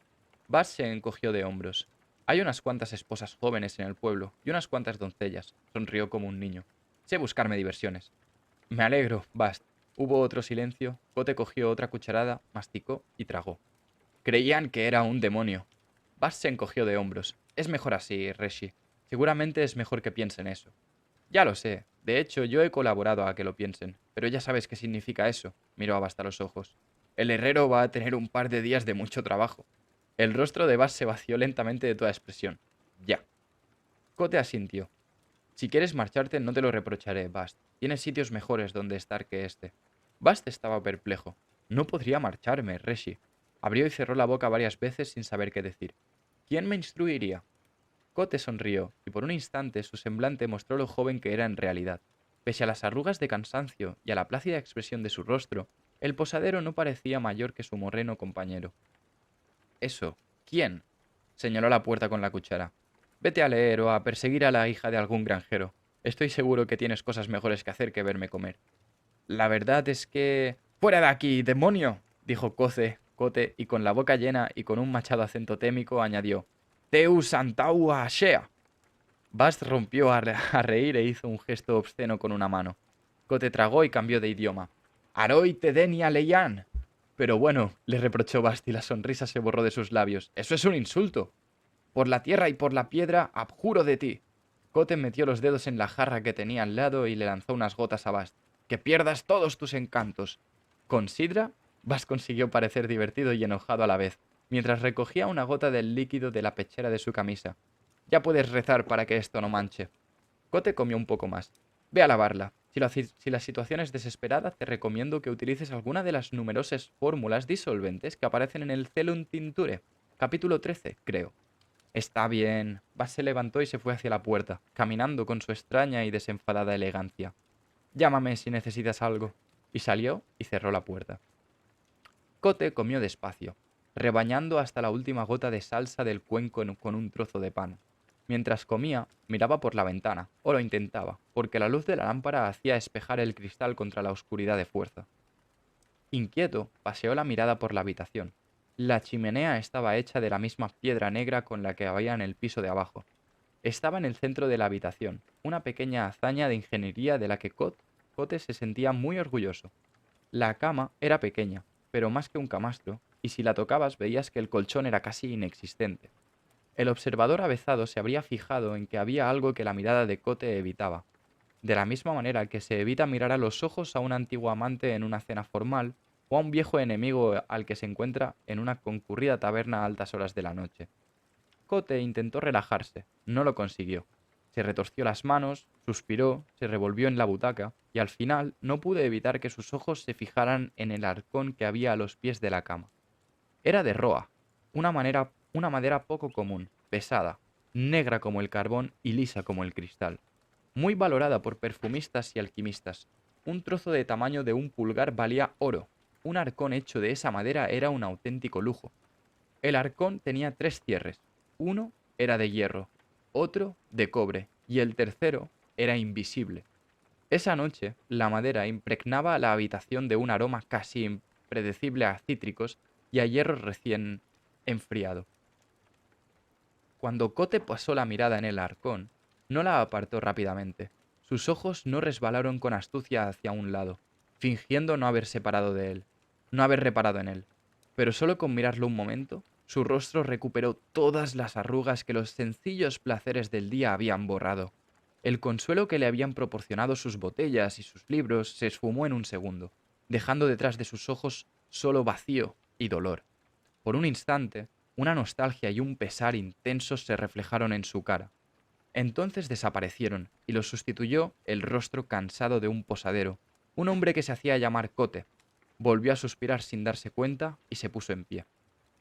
Bast se encogió de hombros. Hay unas cuantas esposas jóvenes en el pueblo y unas cuantas doncellas. Sonrió como un niño. Sé buscarme diversiones. Me alegro, Bast. Hubo otro silencio. Cote cogió otra cucharada, masticó y tragó. Creían que era un demonio. Bast se encogió de hombros. Es mejor así, Reshi. Seguramente es mejor que piensen eso. Ya lo sé. De hecho, yo he colaborado a que lo piensen. Pero ya sabes qué significa eso. Miró a Bast a los ojos. El herrero va a tener un par de días de mucho trabajo. El rostro de Bast se vació lentamente de toda expresión. Ya. Cote asintió. Si quieres marcharte, no te lo reprocharé, Bast. Tienes sitios mejores donde estar que este. Bast estaba perplejo. No podría marcharme, Reshi. Abrió y cerró la boca varias veces sin saber qué decir. ¿Quién me instruiría? Cote sonrió, y por un instante su semblante mostró lo joven que era en realidad. Pese a las arrugas de cansancio y a la plácida expresión de su rostro, el posadero no parecía mayor que su moreno compañero. Eso. ¿Quién? Señaló la puerta con la cuchara. Vete a leer o a perseguir a la hija de algún granjero. Estoy seguro que tienes cosas mejores que hacer que verme comer. La verdad es que... ¡Fuera de aquí, demonio! Dijo Cote, y con la boca llena y con un machado acento témico añadió: Teus antaua ashea. Bast rompió a reír e hizo un gesto obsceno con una mano. Cote tragó y cambió de idioma. Aroi te denia leyan. Pero bueno, le reprochó Bast y la sonrisa se borró de sus labios. Eso es un insulto. Por la tierra y por la piedra, abjuro de ti. Cote metió los dedos en la jarra que tenía al lado y le lanzó unas gotas a Bast. ¡Que pierdas todos tus encantos! Con sidra, Bast consiguió parecer divertido y enojado a la vez, mientras recogía una gota del líquido de la pechera de su camisa. Ya puedes rezar para que esto no manche. Cote comió un poco más. Ve a lavarla. Si la situación es desesperada, te recomiendo que utilices alguna de las numerosas fórmulas disolventes que aparecen en el Celum Tincture. Capítulo 13, creo. Está bien. Bast se levantó y se fue hacia la puerta, caminando con su extraña y desenfadada elegancia. Llámame si necesitas algo. Y salió y cerró la puerta. Cote comió despacio, rebañando hasta la última gota de salsa del cuenco con un trozo de pan. Mientras comía, miraba por la ventana, o lo intentaba, porque la luz de la lámpara hacía espejar el cristal contra la oscuridad de fuerza. Inquieto, paseó la mirada por la habitación. La chimenea estaba hecha de la misma piedra negra con la que había en el piso de abajo. Estaba en el centro de la habitación, una pequeña hazaña de ingeniería de la que Cote se sentía muy orgulloso. La cama era pequeña, pero más que un camastro, y si la tocabas veías que el colchón era casi inexistente. El observador avezado se habría fijado en que había algo que la mirada de Cote evitaba. De la misma manera que se evita mirar a los ojos a un antiguo amante en una cena formal o a un viejo enemigo al que se encuentra en una concurrida taberna a altas horas de la noche. Cote intentó relajarse, no lo consiguió. Se retorció las manos, suspiró, se revolvió en la butaca y al final no pudo evitar que sus ojos se fijaran en el arcón que había a los pies de la cama. Era de roa, una madera poco común, pesada, negra como el carbón y lisa como el cristal. Muy valorada por perfumistas y alquimistas. Un trozo de tamaño de un pulgar valía oro. Un arcón hecho de esa madera era un auténtico lujo. El arcón tenía 3 cierres. Uno era de hierro, otro de cobre y el tercero era invisible. Esa noche, la madera impregnaba la habitación de un aroma casi impredecible a cítricos y a hierro recién enfriado. Cuando Cote pasó la mirada en el arcón, no la apartó rápidamente. Sus ojos no resbalaron con astucia hacia un lado, fingiendo no haber reparado en él. Pero solo con mirarlo un momento, su rostro recuperó todas las arrugas que los sencillos placeres del día habían borrado. El consuelo que le habían proporcionado sus botellas y sus libros se esfumó en un segundo, dejando detrás de sus ojos solo vacío y dolor. Por un instante, una nostalgia y un pesar intensos se reflejaron en su cara. Entonces desaparecieron y los sustituyó el rostro cansado de un posadero, un hombre que se hacía llamar Cote. Volvió a suspirar sin darse cuenta y se puso en pie.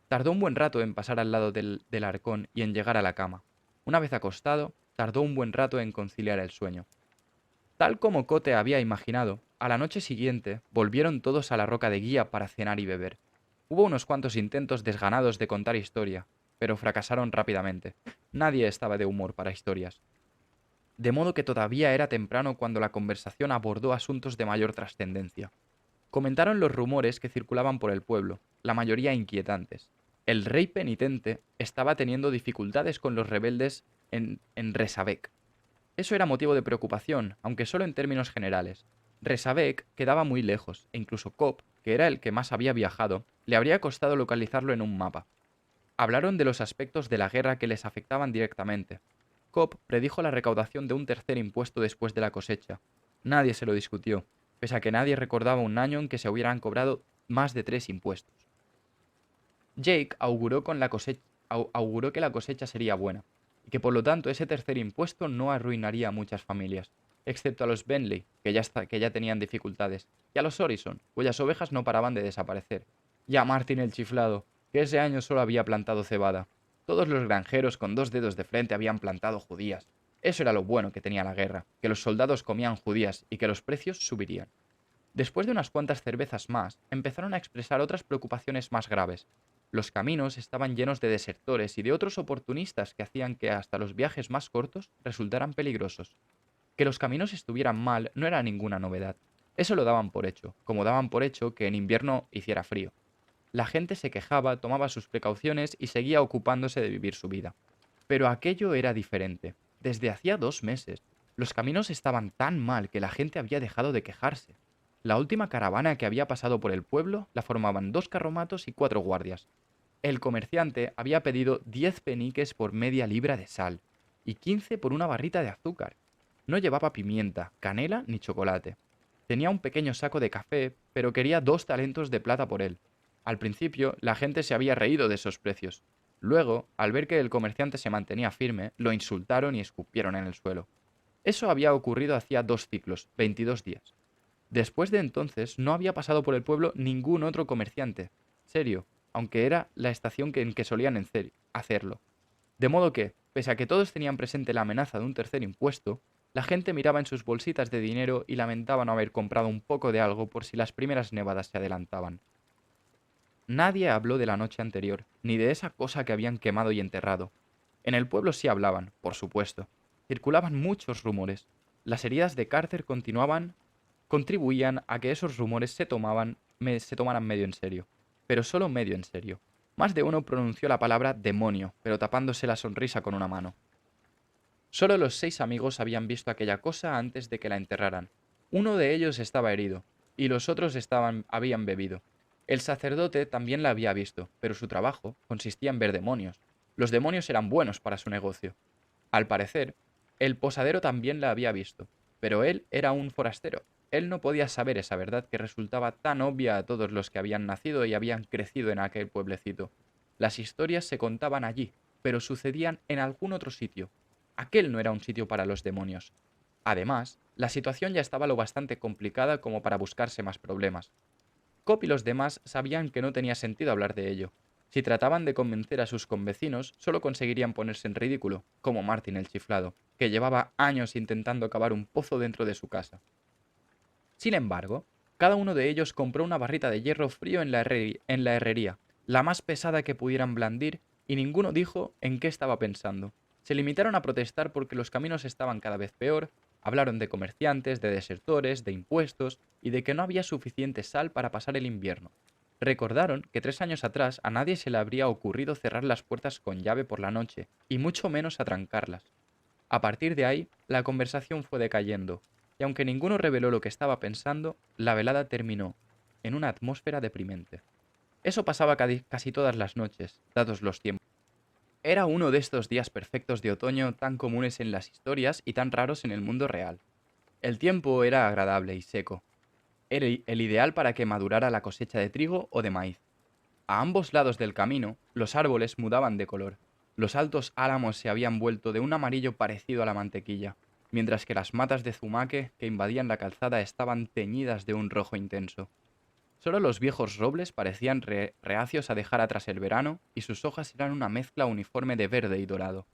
Tardó un buen rato en pasar al lado del arcón y en llegar a la cama. Una vez acostado, tardó un buen rato en conciliar el sueño. Tal como Cote había imaginado, a la noche siguiente volvieron todos a la roca de guía para cenar y beber. Hubo unos cuantos intentos desganados de contar historia, pero fracasaron rápidamente. Nadie estaba de humor para historias. De modo que todavía era temprano cuando la conversación abordó asuntos de mayor trascendencia. Comentaron los rumores que circulaban por el pueblo, la mayoría inquietantes. El rey penitente estaba teniendo dificultades con los rebeldes en Resabek. Eso era motivo de preocupación, aunque solo en términos generales. Resabek quedaba muy lejos, e incluso Cobb, que era el que más había viajado, le habría costado localizarlo en un mapa. Hablaron de los aspectos de la guerra que les afectaban directamente. Cobb predijo la recaudación de un tercer impuesto después de la cosecha. Nadie se lo discutió, pese a que nadie recordaba un año en que se hubieran cobrado más de 3 impuestos. Jake auguró que la cosecha sería buena. y que por lo tanto ese tercer impuesto no arruinaría a muchas familias, excepto a los Bentley, que ya tenían dificultades, y a los Orison, cuyas ovejas no paraban de desaparecer, y a Martin el chiflado, que ese año solo había plantado cebada. Todos los granjeros con 2 dedos de frente habían plantado judías. Eso era lo bueno que tenía la guerra, que los soldados comían judías y que los precios subirían. Después de unas cuantas cervezas más, empezaron a expresar otras preocupaciones más graves. Los caminos estaban llenos de desertores y de otros oportunistas que hacían que hasta los viajes más cortos resultaran peligrosos. Que los caminos estuvieran mal no era ninguna novedad. Eso lo daban por hecho, como daban por hecho que en invierno hiciera frío. La gente se quejaba, tomaba sus precauciones y seguía ocupándose de vivir su vida. Pero aquello era diferente. Desde hacía 2 meses, los caminos estaban tan mal que la gente había dejado de quejarse. La última caravana que había pasado por el pueblo la formaban 2 carromatos y 4 guardias. El comerciante había pedido 10 peniques por media libra de sal y 15 por una barrita de azúcar. No llevaba pimienta, canela ni chocolate. Tenía un pequeño saco de café, pero quería 2 talentos de plata por él. Al principio, la gente se había reído de esos precios. Luego, al ver que el comerciante se mantenía firme, lo insultaron y escupieron en el suelo. Eso había ocurrido hacía 2 ciclos, 22 días. Después de entonces, no había pasado por el pueblo ningún otro comerciante. Serio, aunque era la estación en que solían hacerlo. De modo que, pese a que todos tenían presente la amenaza de un tercer impuesto, la gente miraba en sus bolsitas de dinero y lamentaba no haber comprado un poco de algo por si las primeras nevadas se adelantaban. Nadie habló de la noche anterior, ni de esa cosa que habían quemado y enterrado. En el pueblo sí hablaban, por supuesto. Circulaban muchos rumores. Las heridas de Carter contribuían a que esos rumores se tomaran medio en serio. Pero solo medio en serio. Más de uno pronunció la palabra demonio, pero tapándose la sonrisa con una mano. Solo los 6 amigos habían visto aquella cosa antes de que la enterraran. Uno de ellos estaba herido, y los otros habían bebido. El sacerdote también la había visto, pero su trabajo consistía en ver demonios. Los demonios eran buenos para su negocio. Al parecer, el posadero también la había visto, pero él era un forastero. Él no podía saber esa verdad que resultaba tan obvia a todos los que habían nacido y habían crecido en aquel pueblecito. Las historias se contaban allí, pero sucedían en algún otro sitio. Aquel no era un sitio para los demonios. Además, la situación ya estaba lo bastante complicada como para buscarse más problemas. Cobb y los demás sabían que no tenía sentido hablar de ello. Si trataban de convencer a sus convecinos, solo conseguirían ponerse en ridículo, como Martin el chiflado, que llevaba años intentando cavar un pozo dentro de su casa. Sin embargo, cada uno de ellos compró una barrita de hierro frío en la herrería, la más pesada que pudieran blandir, y ninguno dijo en qué estaba pensando. Se limitaron a protestar porque los caminos estaban cada vez peor, hablaron de comerciantes, de desertores, de impuestos y de que no había suficiente sal para pasar el invierno. Recordaron que 3 años atrás a nadie se le habría ocurrido cerrar las puertas con llave por la noche, y mucho menos atrancarlas. A partir de ahí, la conversación fue decayendo, y aunque ninguno reveló lo que estaba pensando, la velada terminó en una atmósfera deprimente. Eso pasaba casi todas las noches, dados los tiempos. Era uno de estos días perfectos de otoño tan comunes en las historias y tan raros en el mundo real. El tiempo era agradable y seco. Era el ideal para que madurara la cosecha de trigo o de maíz. A ambos lados del camino, los árboles mudaban de color. Los altos álamos se habían vuelto de un amarillo parecido a la mantequilla, mientras que las matas de zumaque que invadían la calzada estaban teñidas de un rojo intenso. Solo los viejos robles parecían reacios a dejar atrás el verano y sus hojas eran una mezcla uniforme de verde y dorado.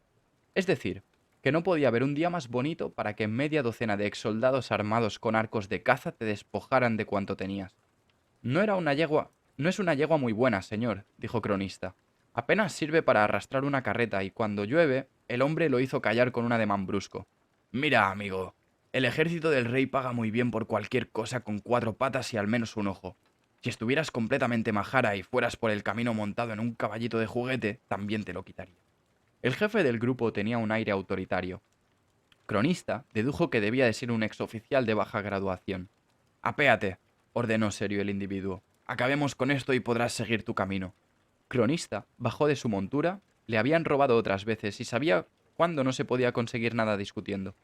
Es decir, que no podía haber un día más bonito para que media docena de exsoldados armados con arcos de caza te despojaran de cuanto tenías. No es una yegua muy buena, señor, dijo Cronista. Apenas sirve para arrastrar una carreta y cuando llueve, el hombre lo hizo callar con un ademán brusco. Mira, amigo, el ejército del rey paga muy bien por cualquier cosa con 4 patas y al menos un ojo. Si estuvieras completamente majara y fueras por el camino montado en un caballito de juguete, también te lo quitaría. El jefe del grupo tenía un aire autoritario. Cronista dedujo que debía de ser un exoficial de baja graduación. Apéate, ordenó serio el individuo. Acabemos con esto y podrás seguir tu camino. Cronista bajó de su montura, le habían robado otras veces y sabía cuándo no se podía conseguir nada discutiendo.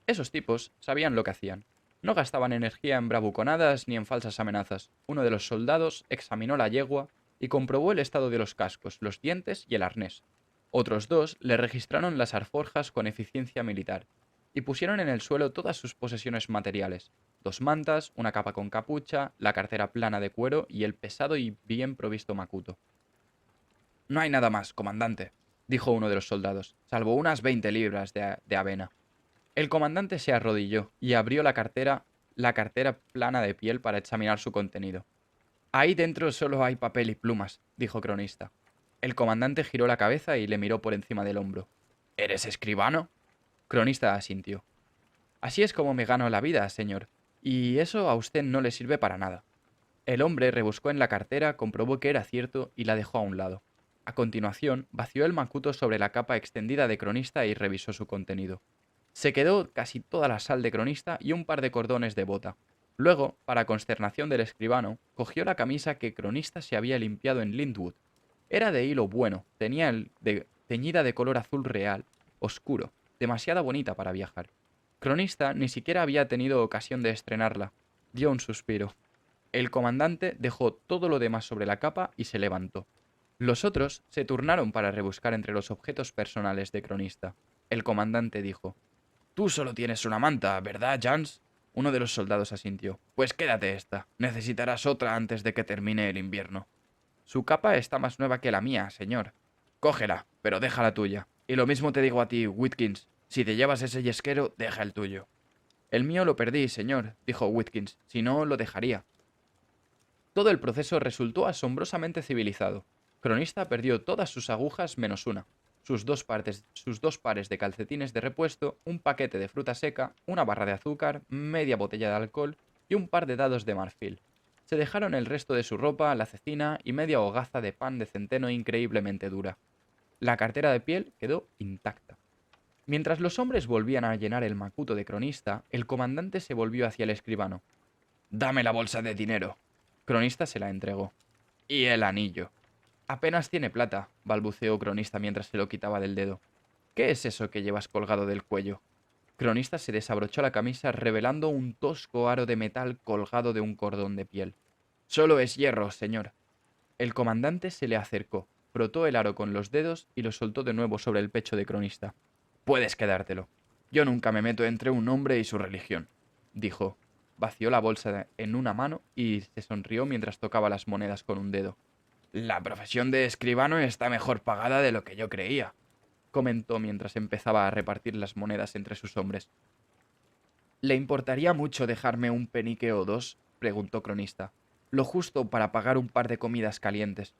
Esos tipos sabían lo que hacían. No gastaban energía en bravuconadas ni en falsas amenazas. Uno de los soldados examinó la yegua y comprobó el estado de los cascos, los dientes y el arnés. Otros dos le registraron las alforjas con eficiencia militar y pusieron en el suelo todas sus posesiones materiales: dos mantas, una capa con capucha, la cartera plana de cuero y el pesado y bien provisto macuto. No hay nada más, comandante, dijo uno de los soldados, salvo unas 20 libras de avena. El comandante se arrodilló y abrió la cartera plana de piel para examinar su contenido. Ahí dentro solo hay papel y plumas, dijo Cronista. El comandante giró la cabeza y le miró por encima del hombro. ¿Eres escribano? Cronista asintió. Así es como me gano la vida, señor, y eso a usted no le sirve para nada. El hombre rebuscó en la cartera, comprobó que era cierto y la dejó a un lado. A continuación, vació el macuto sobre la capa extendida de Cronista y revisó su contenido. Se quedó casi toda la sal de Cronista y un par de cordones de bota. Luego, para consternación del escribano, cogió la camisa que Cronista se había limpiado en Lindwood. Era de hilo bueno, teñida de color azul real, oscuro, demasiado bonita para viajar. Cronista ni siquiera había tenido ocasión de estrenarla. Dio un suspiro. El comandante dejó todo lo demás sobre la capa y se levantó. Los otros se turnaron para rebuscar entre los objetos personales de Cronista. El comandante dijo: Tú solo tienes una manta, ¿verdad, Jans? Uno de los soldados asintió. Pues quédate esta. Necesitarás otra antes de que termine el invierno. Su capa está más nueva que la mía, señor. Cógela, pero deja la tuya. Y lo mismo te digo a ti, Whitkins. Si te llevas ese yesquero, deja el tuyo. El mío lo perdí, señor, dijo Whitkins. Si no, lo dejaría. Todo el proceso resultó asombrosamente civilizado. Cronista perdió todas sus agujas menos una, sus dos pares de calcetines de repuesto, un paquete de fruta seca, una barra de azúcar, media botella de alcohol y un par de dados de marfil. Se dejaron el resto de su ropa, la cecina y media hogaza de pan de centeno increíblemente dura. La cartera de piel quedó intacta. Mientras los hombres volvían a llenar el macuto de Cronista, el comandante se volvió hacia el escribano. «Dame la bolsa de dinero». Cronista se la entregó. «Y el anillo». «Apenas tiene plata», balbuceó Cronista mientras se lo quitaba del dedo. «¿Qué es eso que llevas colgado del cuello?» Cronista se desabrochó la camisa revelando un tosco aro de metal colgado de un cordón de piel. «Solo es hierro, señor». El comandante se le acercó, frotó el aro con los dedos y lo soltó de nuevo sobre el pecho de Cronista. «Puedes quedártelo. Yo nunca me meto entre un hombre y su religión», dijo. Vació la bolsa en una mano y se sonrió mientras tocaba las monedas con un dedo. «La profesión de escribano está mejor pagada de lo que yo creía», comentó mientras empezaba a repartir las monedas entre sus hombres. «¿Le importaría mucho dejarme un penique o dos?», preguntó Cronista. «Lo justo para pagar un par de comidas calientes».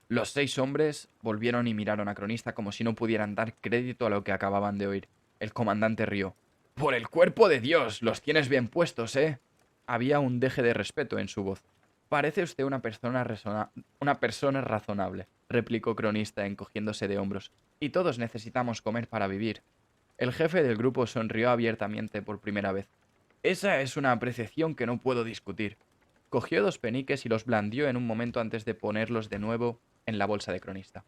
Los 6 hombres volvieron y miraron a Cronista como si no pudieran dar crédito a lo que acababan de oír. El comandante rió. «Por el cuerpo de Dios, los tienes bien puestos, ¿eh?» Había un deje de respeto en su voz. «Parece usted una persona razonable», replicó Cronista encogiéndose de hombros. «Y todos necesitamos comer para vivir». El jefe del grupo sonrió abiertamente por primera vez. «Esa es una apreciación que no puedo discutir». Cogió 2 peniques y los blandió en un momento antes de ponerlos de nuevo en la bolsa de Cronista.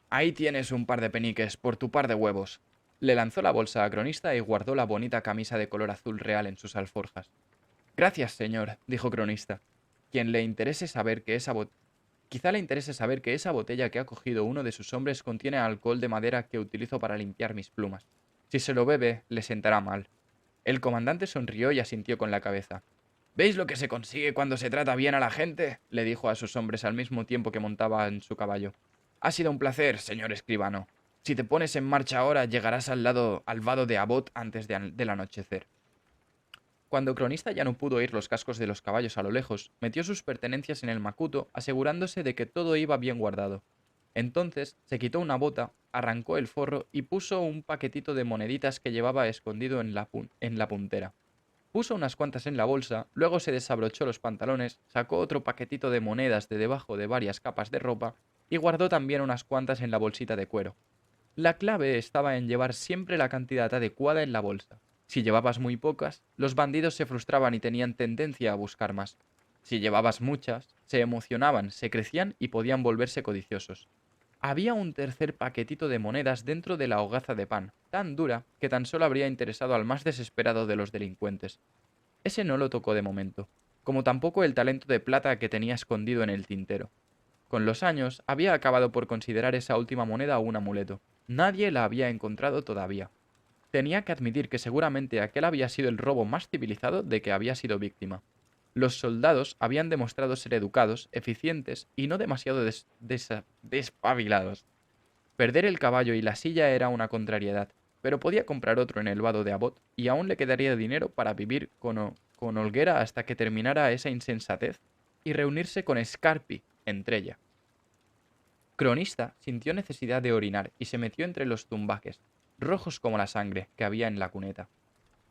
«Ahí tienes un par de peniques por tu par de huevos». Le lanzó la bolsa a Cronista y guardó la bonita camisa de color azul real en sus alforjas. «Gracias, señor», dijo Cronista. Quizá le interese saber que esa botella que ha cogido uno de sus hombres contiene alcohol de madera que utilizo para limpiar mis plumas. Si se lo bebe, le sentará mal». El comandante sonrió y asintió con la cabeza. «¿Veis lo que se consigue cuando se trata bien a la gente?», le dijo a sus hombres al mismo tiempo que montaba en su caballo. «Ha sido un placer, señor escribano. Si te pones en marcha ahora, llegarás al vado de Abbot antes del anochecer». Cuando Cronista ya no pudo oír los cascos de los caballos a lo lejos, metió sus pertenencias en el macuto, asegurándose de que todo iba bien guardado. Entonces se quitó una bota, arrancó el forro y puso un paquetito de moneditas que llevaba escondido en la puntera. Puso unas cuantas en la bolsa, luego se desabrochó los pantalones, sacó otro paquetito de monedas de debajo de varias capas de ropa y guardó también unas cuantas en la bolsita de cuero. La clave estaba en llevar siempre la cantidad adecuada en la bolsa. Si llevabas muy pocas, los bandidos se frustraban y tenían tendencia a buscar más. Si llevabas muchas, se emocionaban, se crecían y podían volverse codiciosos. Había un tercer paquetito de monedas dentro de la hogaza de pan, tan dura que tan solo habría interesado al más desesperado de los delincuentes. Ese no lo tocó de momento, como tampoco el talento de plata que tenía escondido en el tintero. Con los años, había acabado por considerar esa última moneda un amuleto. Nadie la había encontrado todavía. Tenía que admitir que seguramente aquel había sido el robo más civilizado de que había sido víctima. Los soldados habían demostrado ser educados, eficientes y no demasiado despabilados. Perder el caballo y la silla era una contrariedad, pero podía comprar otro en el vado de Abbot y aún le quedaría dinero para vivir con holguera hasta que terminara esa insensatez y reunirse con Scarpi, entre ella. Cronista sintió necesidad de orinar y se metió entre los zumbaques, rojos como la sangre, que había en la cuneta.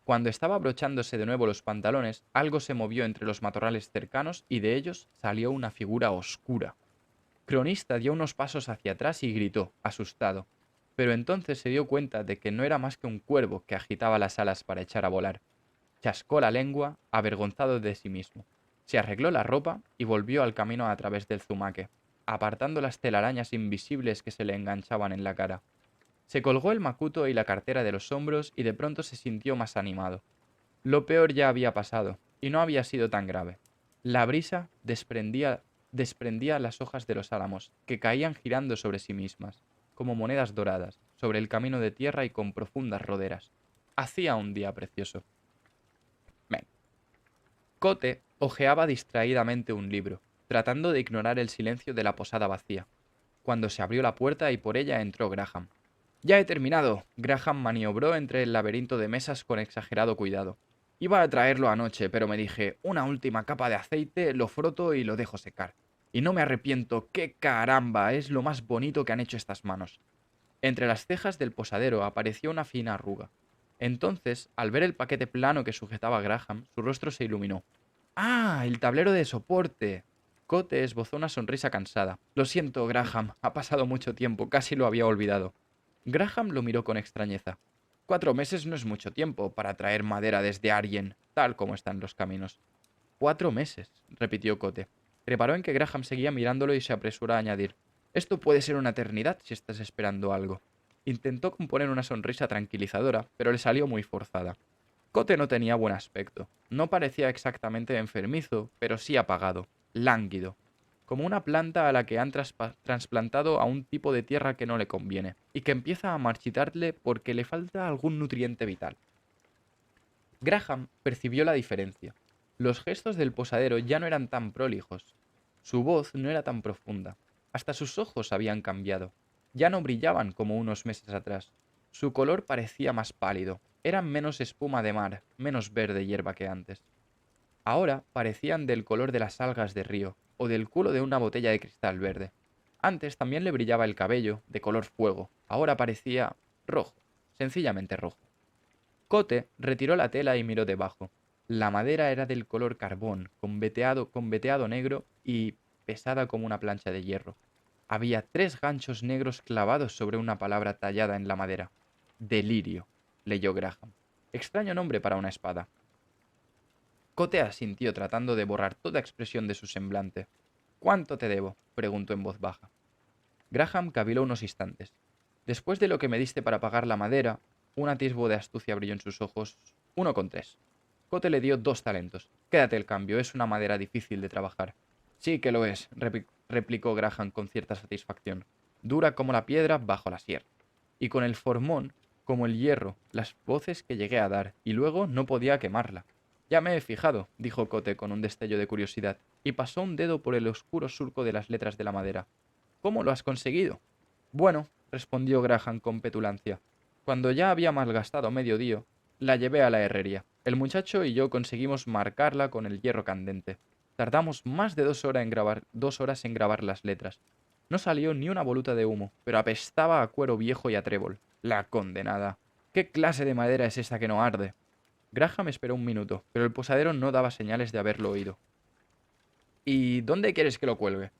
Cuando estaba abrochándose de nuevo los pantalones, algo se movió entre los matorrales cercanos y de ellos salió una figura oscura. Cronista dio unos pasos hacia atrás y gritó, asustado, pero entonces se dio cuenta de que no era más que un cuervo que agitaba las alas para echar a volar. Chascó la lengua, avergonzado de sí mismo. Se arregló la ropa y volvió al camino a través del zumaque, apartando las telarañas invisibles que se le enganchaban en la cara. Se colgó el macuto y la cartera de los hombros y de pronto se sintió más animado. Lo peor ya había pasado, y no había sido tan grave. La brisa desprendía las hojas de los álamos, que caían girando sobre sí mismas, como monedas doradas, sobre el camino de tierra y con profundas roderas. Hacía un día precioso. Ven. Cote hojeaba distraídamente un libro, tratando de ignorar el silencio de la posada vacía, cuando se abrió la puerta y por ella entró Graham. Ya he terminado. Graham maniobró entre el laberinto de mesas con exagerado cuidado. Iba a traerlo anoche, pero me dije, una última capa de aceite, lo froto y lo dejo secar. Y no me arrepiento, ¡qué caramba! Es lo más bonito que han hecho estas manos. Entre las cejas del posadero apareció una fina arruga. Entonces, al ver el paquete plano que sujetaba a Graham, su rostro se iluminó. ¡Ah! El tablero de soporte. Cote esbozó una sonrisa cansada. Lo siento, Graham. Ha pasado mucho tiempo, casi lo había olvidado. Graham lo miró con extrañeza. 4 meses no es mucho tiempo para traer madera desde Arjen, tal como están los caminos. 4 meses, repitió Cote. Reparó en que Graham seguía mirándolo y se apresuró a añadir. Esto puede ser una eternidad si estás esperando algo. Intentó componer una sonrisa tranquilizadora, pero le salió muy forzada. Cote no tenía buen aspecto. No parecía exactamente enfermizo, pero sí apagado, lánguido, como una planta a la que han trasplantado a un tipo de tierra que no le conviene, y que empieza a marchitarle porque le falta algún nutriente vital. Graham percibió la diferencia. Los gestos del posadero ya no eran tan prolijos. Su voz no era tan profunda. Hasta sus ojos habían cambiado. Ya no brillaban como unos meses atrás. Su color parecía más pálido. Eran menos espuma de mar, menos verde hierba que antes. Ahora parecían del color de las algas de río o del culo de una botella de cristal verde. Antes también le brillaba el cabello, de color fuego. Ahora parecía rojo, sencillamente rojo. Cote retiró la tela y miró debajo. La madera era del color carbón, con veteado negro y pesada como una plancha de hierro. Había 3 ganchos negros clavados sobre una palabra tallada en la madera. Delirio, leyó Graham. Extraño nombre para una espada. Cote asintió tratando de borrar toda expresión de su semblante. ¿Cuánto te debo? Preguntó en voz baja. Graham caviló unos instantes. Después de lo que me diste para pagar la madera, un atisbo de astucia brilló en sus ojos. 1,3. Cote le dio 2 talentos. Quédate el cambio, es una madera difícil de trabajar. Sí que lo es, replicó Graham con cierta satisfacción. Dura como la piedra bajo la sierra. Y con el formón, como el hierro, las voces que llegué a dar, y luego no podía quemarla. Ya me he fijado, dijo Cote con un destello de curiosidad, y pasó un dedo por el oscuro surco de las letras de la madera. ¿Cómo lo has conseguido? Bueno, respondió Graham con petulancia. Cuando ya había malgastado medio día, la llevé a la herrería. El muchacho y yo conseguimos marcarla con el hierro candente. Tardamos más de 2 horas en grabar las letras. No salió ni una voluta de humo, pero apestaba a cuero viejo y a trébol. La condenada. ¿Qué clase de madera es esta que no arde? Graham esperó un minuto, pero el posadero no daba señales de haberlo oído. ¿Y dónde quieres que lo cuelgue?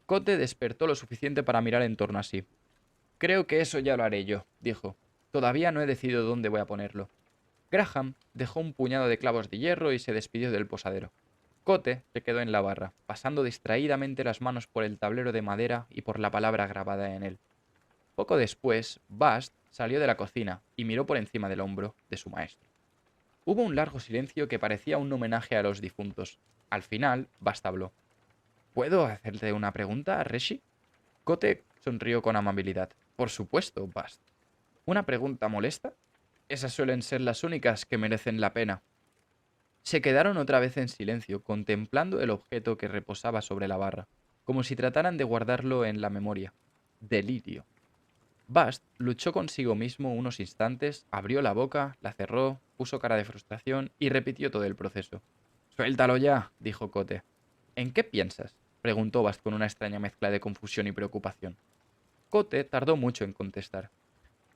Cote despertó lo suficiente para mirar en torno a sí. Creo que eso ya lo haré yo, dijo. Todavía no he decidido dónde voy a ponerlo. Graham dejó un puñado de clavos de hierro y se despidió del posadero. Cote se quedó en la barra, pasando distraídamente las manos por el tablero de madera y por la palabra grabada en él. Poco después, Bast salió de la cocina y miró por encima del hombro de su maestro. Hubo un largo silencio que parecía un homenaje a los difuntos. Al final, Bast habló. ¿Puedo hacerte una pregunta, Reshi? Kote sonrió con amabilidad. Por supuesto, Bast. ¿Una pregunta molesta? Esas suelen ser las únicas que merecen la pena. Se quedaron otra vez en silencio, contemplando el objeto que reposaba sobre la barra, como si trataran de guardarlo en la memoria. Delirio. Bast luchó consigo mismo unos instantes, abrió la boca, la cerró, puso cara de frustración y repitió todo el proceso. Suéltalo ya, dijo Kote. ¿En qué piensas? Preguntó Bast con una extraña mezcla de confusión y preocupación. Kote tardó mucho en contestar.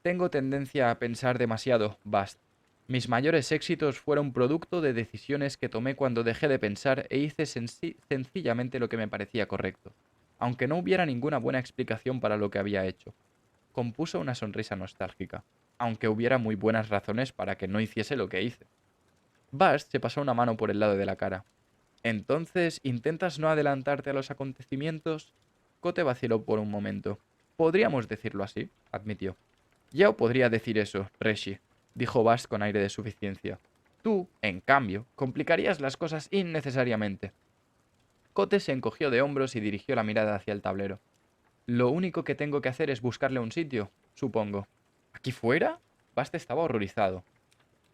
Tengo tendencia a pensar demasiado, Bast. Mis mayores éxitos fueron producto de decisiones que tomé cuando dejé de pensar e hice sencillamente lo que me parecía correcto, aunque no hubiera ninguna buena explicación para lo que había hecho. Compuso una sonrisa nostálgica, aunque hubiera muy buenas razones para que no hiciese lo que hice. Bast se pasó una mano por el lado de la cara. ¿Entonces intentas no adelantarte a los acontecimientos? Kote vaciló por un momento. Podríamos decirlo así, admitió. Yo podría decir eso, Reshi, dijo Bast con aire de suficiencia. Tú, en cambio, complicarías las cosas innecesariamente. Kote se encogió de hombros y dirigió la mirada hacia el tablero. Lo único que tengo que hacer es buscarle un sitio, supongo. ¿Aquí fuera? Bast estaba horrorizado.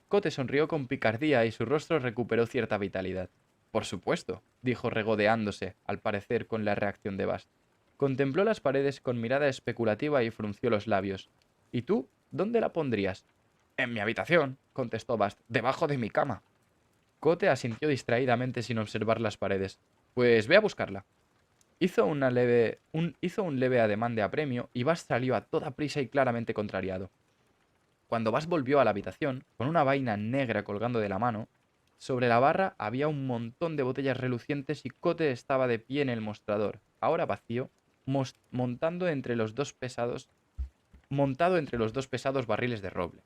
Kote sonrió con picardía y su rostro recuperó cierta vitalidad. Por supuesto, dijo regodeándose, al parecer con la reacción de Bast. Contempló las paredes con mirada especulativa y frunció los labios. ¿Y tú? ¿Dónde la pondrías? En mi habitación, contestó Bast, debajo de mi cama. Kote asintió distraídamente sin observar las paredes. Pues ve a buscarla. Hizo un leve ademán de apremio y Bast salió a toda prisa y claramente contrariado. Cuando Bast volvió a la habitación, con una vaina negra colgando de la mano, sobre la barra había un montón de botellas relucientes y Kote estaba de pie en el mostrador, ahora vacío, montado entre los dos pesados barriles de roble.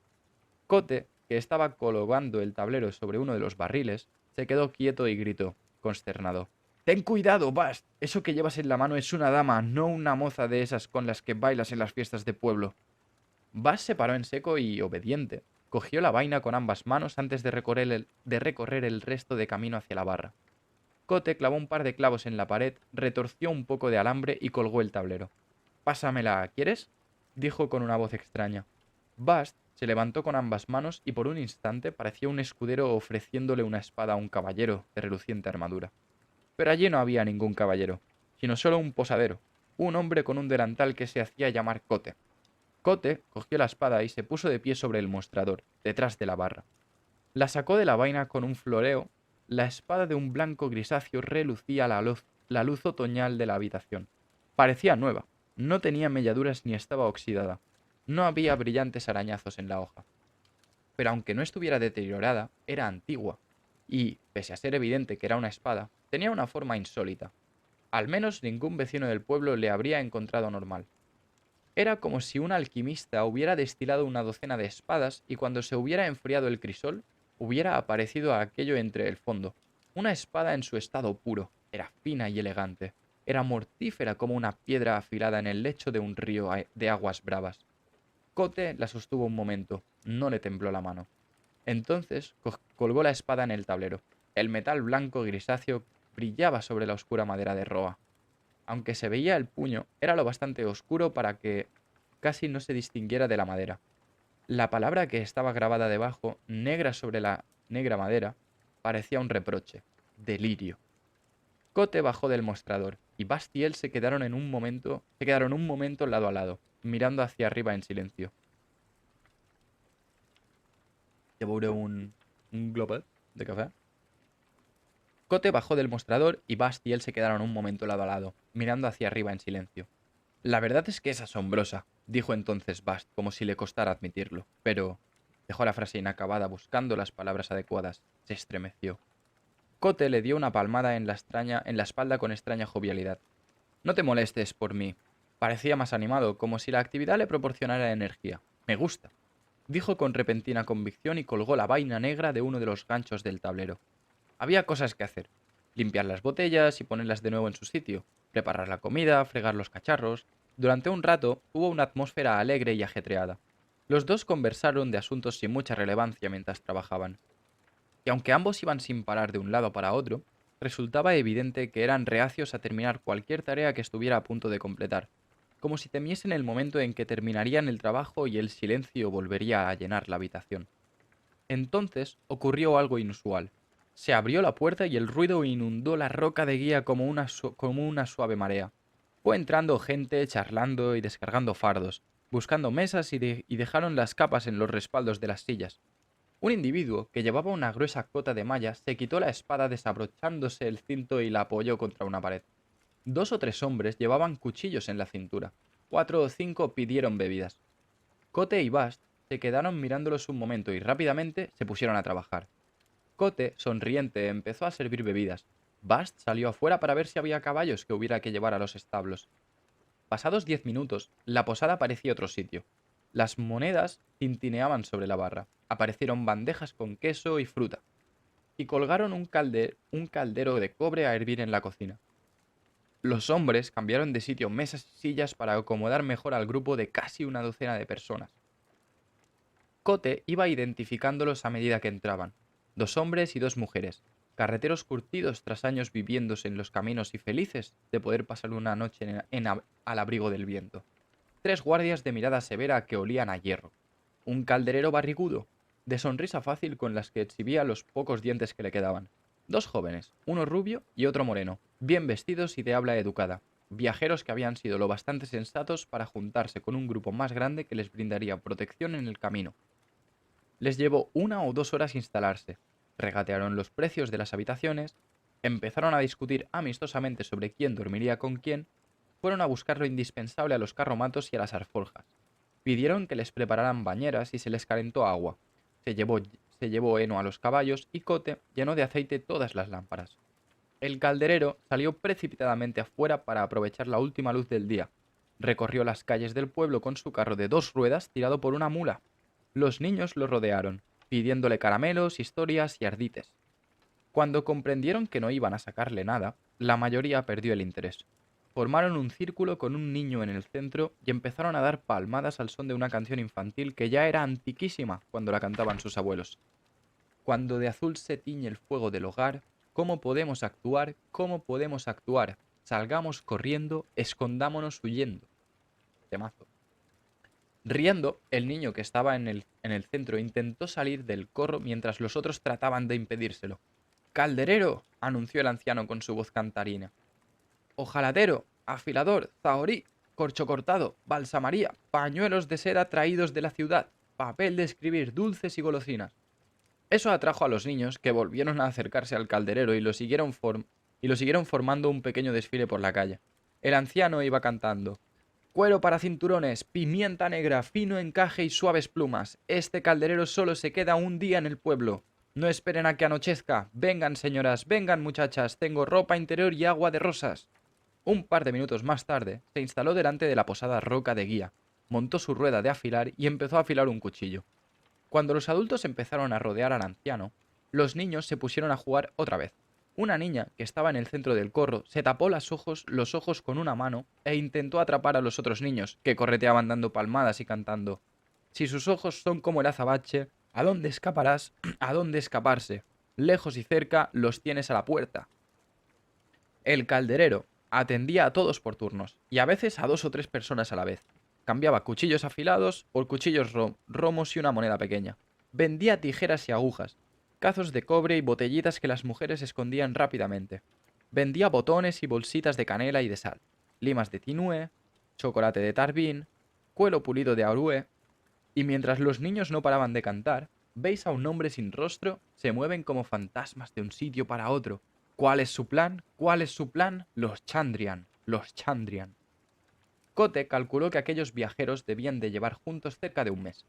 Kote, que estaba colgando el tablero sobre uno de los barriles, se quedó quieto y gritó, consternado. ¡Ten cuidado, Bast! Eso que llevas en la mano es una dama, no una moza de esas con las que bailas en las fiestas de pueblo. Bast se paró en seco y, obediente, cogió la vaina con ambas manos antes de recorrer el resto de camino hacia la barra. Kote clavó un par de clavos en la pared, retorció un poco de alambre y colgó el tablero. «Pásamela, ¿quieres?», dijo con una voz extraña. Bast se levantó con ambas manos y por un instante parecía un escudero ofreciéndole una espada a un caballero de reluciente armadura. Pero allí no había ningún caballero, sino solo un posadero, un hombre con un delantal que se hacía llamar Kote. Kote cogió la espada y se puso de pie sobre el mostrador, detrás de la barra. La sacó de la vaina con un floreo. La espada de un blanco grisáceo relucía a la luz otoñal de la habitación. Parecía nueva, no tenía melladuras ni estaba oxidada. No había brillantes arañazos en la hoja. Pero aunque no estuviera deteriorada, era antigua, y, pese a ser evidente que era una espada, tenía una forma insólita. Al menos ningún vecino del pueblo le habría encontrado normal. Era como si un alquimista hubiera destilado una docena de espadas y cuando se hubiera enfriado el crisol, hubiera aparecido aquello entre el fondo. Una espada en su estado puro. Era fina y elegante. Era mortífera como una piedra afilada en el lecho de un río de aguas bravas. Kote la sostuvo un momento. No le tembló la mano. Entonces colgó la espada en el tablero. El metal blanco grisáceo brillaba sobre la oscura madera de roa. Aunque se veía el puño, era lo bastante oscuro para que casi no se distinguiera de la madera. La palabra que estaba grabada debajo, negra sobre la negra madera, parecía un reproche. Delirio. Kote bajó del mostrador, y Bast y él se quedaron un momento lado a lado, mirando hacia arriba en silencio. Llevaré un global de café. Kote bajó del mostrador y Bast y él se quedaron un momento lado a lado, mirando hacia arriba en silencio. La verdad es que es asombrosa, dijo entonces Bast, como si le costara admitirlo. Pero... dejó la frase inacabada buscando las palabras adecuadas. Se estremeció. Kote le dio una palmada en la espalda con extraña jovialidad. No te molestes por mí. Parecía más animado, como si la actividad le proporcionara energía. Me gusta, dijo con repentina convicción y colgó la vaina negra de uno de los ganchos del tablero. Había cosas que hacer. Limpiar las botellas y ponerlas de nuevo en su sitio. Preparar la comida, fregar los cacharros. Durante un rato hubo una atmósfera alegre y ajetreada. Los dos conversaron de asuntos sin mucha relevancia mientras trabajaban. Y aunque ambos iban sin parar de un lado para otro, Resultaba evidente que eran reacios a terminar cualquier tarea que estuviera a punto de completar, como si temiesen el momento en que terminarían el trabajo y el silencio volvería a llenar la habitación. Entonces ocurrió algo inusual. Se abrió la puerta y el ruido inundó la roca de guía como una suave marea. Fue entrando gente, charlando y descargando fardos, buscando mesas y dejaron las capas en los respaldos de las sillas. Un individuo que llevaba una gruesa cota de malla se quitó la espada desabrochándose el cinto y la apoyó contra una pared. Dos o tres hombres llevaban cuchillos en la cintura. Cuatro o cinco pidieron bebidas. Cote y Bast se quedaron mirándolos un momento y rápidamente se pusieron a trabajar. Cote, sonriente, empezó a servir bebidas. Bast salió afuera para ver si había caballos que hubiera que llevar a los establos. Pasados 10 minutos, la posada parecía otro sitio. Las monedas tintineaban sobre la barra. Aparecieron bandejas con queso y fruta. Y colgaron un caldero de cobre a hervir en la cocina. Los hombres cambiaron de sitio mesas y sillas para acomodar mejor al grupo de casi una docena de personas. Cote iba identificándolos a medida que entraban. Dos hombres y dos mujeres, carreteros curtidos tras años viviéndose en los caminos y felices de poder pasar una noche al abrigo del viento. Tres guardias de mirada severa que olían a hierro. Un calderero barrigudo, de sonrisa fácil con las que exhibía los pocos dientes que le quedaban. Dos jóvenes, uno rubio y otro moreno, bien vestidos y de habla educada. Viajeros que habían sido lo bastante sensatos para juntarse con un grupo más grande que les brindaría protección en el camino. Les llevó 1 o 2 horas instalarse, regatearon los precios de las habitaciones, empezaron a discutir amistosamente sobre quién dormiría con quién, fueron a buscar lo indispensable a los carromatos y a las alforjas. Pidieron que les prepararan bañeras y se les calentó agua. Se llevó heno a los caballos y Cote llenó de aceite todas las lámparas. El calderero salió precipitadamente afuera para aprovechar la última luz del día. Recorrió las calles del pueblo con su carro de 2 ruedas tirado por una mula. Los niños lo rodearon, pidiéndole caramelos, historias y ardites. Cuando comprendieron que no iban a sacarle nada, la mayoría perdió el interés. Formaron un círculo con un niño en el centro y empezaron a dar palmadas al son de una canción infantil que ya era antiquísima cuando la cantaban sus abuelos. Cuando de azul se tiñe el fuego del hogar, ¿cómo podemos actuar? ¿Cómo podemos actuar? Salgamos corriendo, escondámonos huyendo. Temazo. Riendo, el niño que estaba en el centro intentó salir del corro mientras los otros trataban de impedírselo. ¡Calderero!, anunció el anciano con su voz cantarina. Ojalatero, afilador, zahorí, corcho cortado, balsamaría, pañuelos de seda traídos de la ciudad, papel de escribir, dulces y golosinas. Eso atrajo a los niños, que volvieron a acercarse al calderero y lo siguieron formando un pequeño desfile por la calle. El anciano iba cantando: cuero para cinturones, pimienta negra, fino encaje y suaves plumas. Este calderero solo se queda un día en el pueblo. No esperen a que anochezca. Vengan, señoras, vengan, muchachas, tengo ropa interior y agua de rosas. Un par de minutos más tarde, se instaló delante de la posada Roca de Guía, montó su rueda de afilar y empezó a afilar un cuchillo. Cuando los adultos empezaron a rodear al anciano, los niños se pusieron a jugar otra vez. Una niña, que estaba en el centro del corro, se tapó los ojos con una mano e intentó atrapar a los otros niños, que correteaban dando palmadas y cantando: si sus ojos son como el azabache, ¿a dónde escaparás? ¿A dónde escaparse? Lejos y cerca los tienes a la puerta. El calderero atendía a todos por turnos, y a veces a 2 o 3 personas a la vez. Cambiaba cuchillos afilados por cuchillos romos y una moneda pequeña. Vendía tijeras y agujas, cazos de cobre y botellitas que las mujeres escondían rápidamente. Vendía botones y bolsitas de canela y de sal, limas de tinue, chocolate de tarbín, cuero pulido de aurue, y mientras los niños no paraban de cantar, veis a un hombre sin rostro, se mueven como fantasmas de un sitio para otro. ¿Cuál es su plan? ¿Cuál es su plan? Los Chandrian, los Chandrian. Cote calculó que aquellos viajeros debían de llevar juntos cerca de un mes.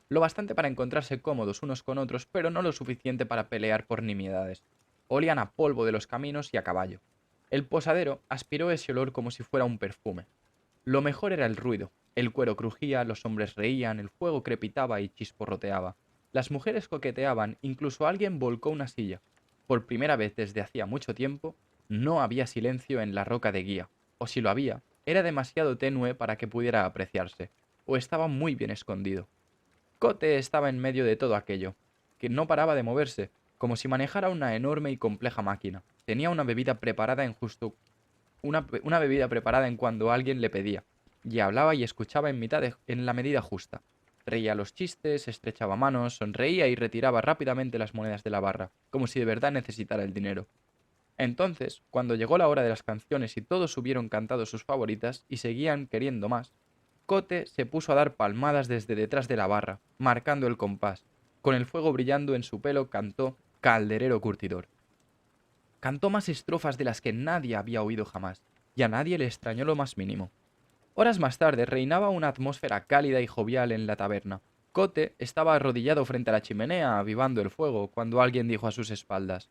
Lo bastante para encontrarse cómodos unos con otros, pero no lo suficiente para pelear por nimiedades. Olían a polvo de los caminos y a caballo. El posadero aspiró ese olor como si fuera un perfume. Lo mejor era el ruido. El cuero crujía, los hombres reían, el fuego crepitaba y chisporroteaba. Las mujeres coqueteaban, incluso alguien volcó una silla. Por primera vez desde hacía mucho tiempo, no había silencio en la Roca de Guía, o si lo había, era demasiado tenue para que pudiera apreciarse, o estaba muy bien escondido. Cote estaba en medio de todo aquello, que no paraba de moverse. como si manejara una enorme y compleja máquina. Tenía una bebida preparada una bebida preparada en cuando alguien le pedía, y hablaba y escuchaba en la medida justa. Reía los chistes, estrechaba manos, sonreía y retiraba rápidamente las monedas de la barra, como si de verdad necesitara el dinero. Entonces, cuando llegó la hora de las canciones y todos hubieron cantado sus favoritas y seguían queriendo más, Cote se puso a dar palmadas desde detrás de la barra, marcando el compás. Con el fuego brillando en su pelo cantó Calderero Curtidor. Cantó más estrofas de las que nadie había oído jamás, y a nadie le extrañó lo más mínimo. Horas más tarde reinaba una atmósfera cálida y jovial en la taberna. Cote estaba arrodillado frente a la chimenea, avivando el fuego, cuando alguien dijo a sus espaldas: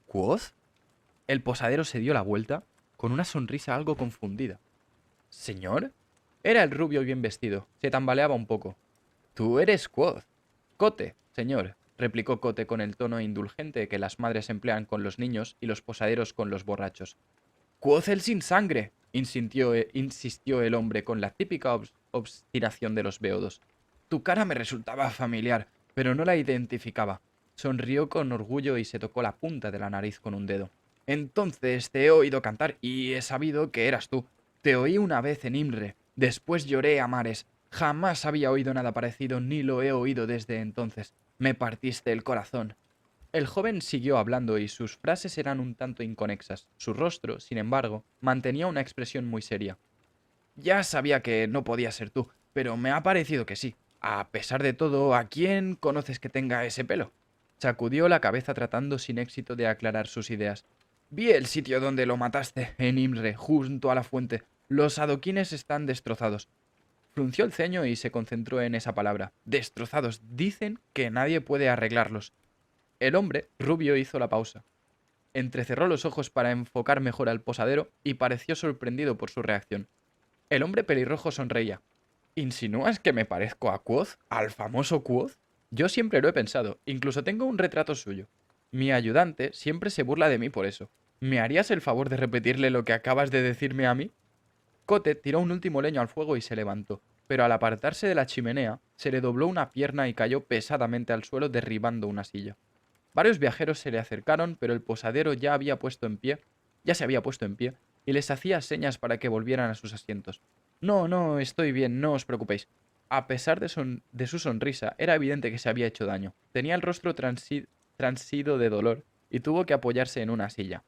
¿Quoth? El posadero se dio la vuelta, con una sonrisa algo confundida. ¿Señor? Era el rubio bien vestido, se tambaleaba un poco. Tú eres Quoth. Cote, señor, replicó Cote con el tono indulgente que las madres emplean con los niños y los posaderos con los borrachos. ¡Quoth el sin sangre! Insistió el hombre con la típica obstinación de los beodos. Tu cara me resultaba familiar, pero no la identificaba. Sonrió con orgullo y se tocó la punta de la nariz con un dedo. Entonces te he oído cantar y he sabido que eras tú. Te oí una vez en Imre, después lloré a mares. Jamás había oído nada parecido, ni lo he oído desde entonces. Me partiste el corazón. El joven siguió hablando y sus frases eran un tanto inconexas. Su rostro, sin embargo, mantenía una expresión muy seria. Ya sabía que no podía ser tú, pero me ha parecido que sí. A pesar de todo, ¿a quién conoces que tenga ese pelo? Sacudió la cabeza tratando sin éxito de aclarar sus ideas. Vi el sitio donde lo mataste, en Imre, junto a la fuente. Los adoquines están destrozados. Frunció el ceño y se concentró en esa palabra. Destrozados. Dicen que nadie puede arreglarlos. El hombre, rubio, hizo la pausa. Entrecerró los ojos para enfocar mejor al posadero y pareció sorprendido por su reacción. El hombre pelirrojo sonreía. ¿Insinúas que me parezco a Quoth? ¿Al famoso Quoth? Yo siempre lo he pensado, incluso tengo un retrato suyo. Mi ayudante siempre se burla de mí por eso. ¿Me harías el favor de repetirle lo que acabas de decirme a mí? Cote tiró un último leño al fuego y se levantó, pero al apartarse de la chimenea, se le dobló una pierna y cayó pesadamente al suelo derribando una silla. Varios viajeros se le acercaron, pero el posadero ya se había puesto en pie, y les hacía señas para que volvieran a sus asientos. No, no, estoy bien, no os preocupéis. A pesar de su sonrisa, era evidente que se había hecho daño. Tenía el rostro transido de dolor y tuvo que apoyarse en una silla.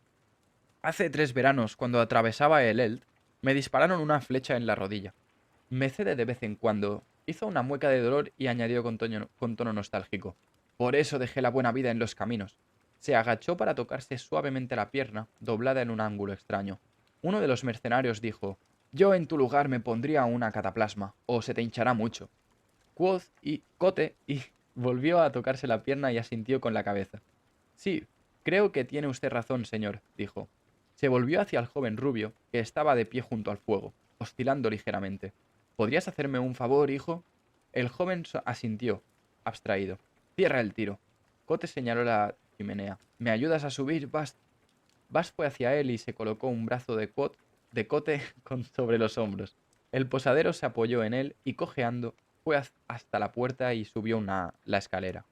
Hace 3 veranos, cuando atravesaba el Eld, me dispararon una flecha en la rodilla. Me cede de vez en cuando. Hizo una mueca de dolor y añadió con tono nostálgico. Por eso dejé la buena vida en los caminos. Se agachó para tocarse suavemente la pierna, doblada en un ángulo extraño. Uno de los mercenarios dijo: Yo en tu lugar me pondría una cataplasma, o se te hinchará mucho. Cote y volvió a tocarse la pierna y asintió con la cabeza. Sí, creo que tiene usted razón, señor, dijo. Se volvió hacia el joven rubio, que estaba de pie junto al fuego, oscilando ligeramente. ¿Podrías hacerme un favor, hijo? El joven asintió, abstraído. Cierra el tiro. Cote señaló la chimenea. ¿Me ayudas a subir, Bast? Bast fue hacia él y se colocó un brazo de Cote sobre los hombros. El posadero se apoyó en él y, cojeando, fue hasta la puerta y subió la escalera.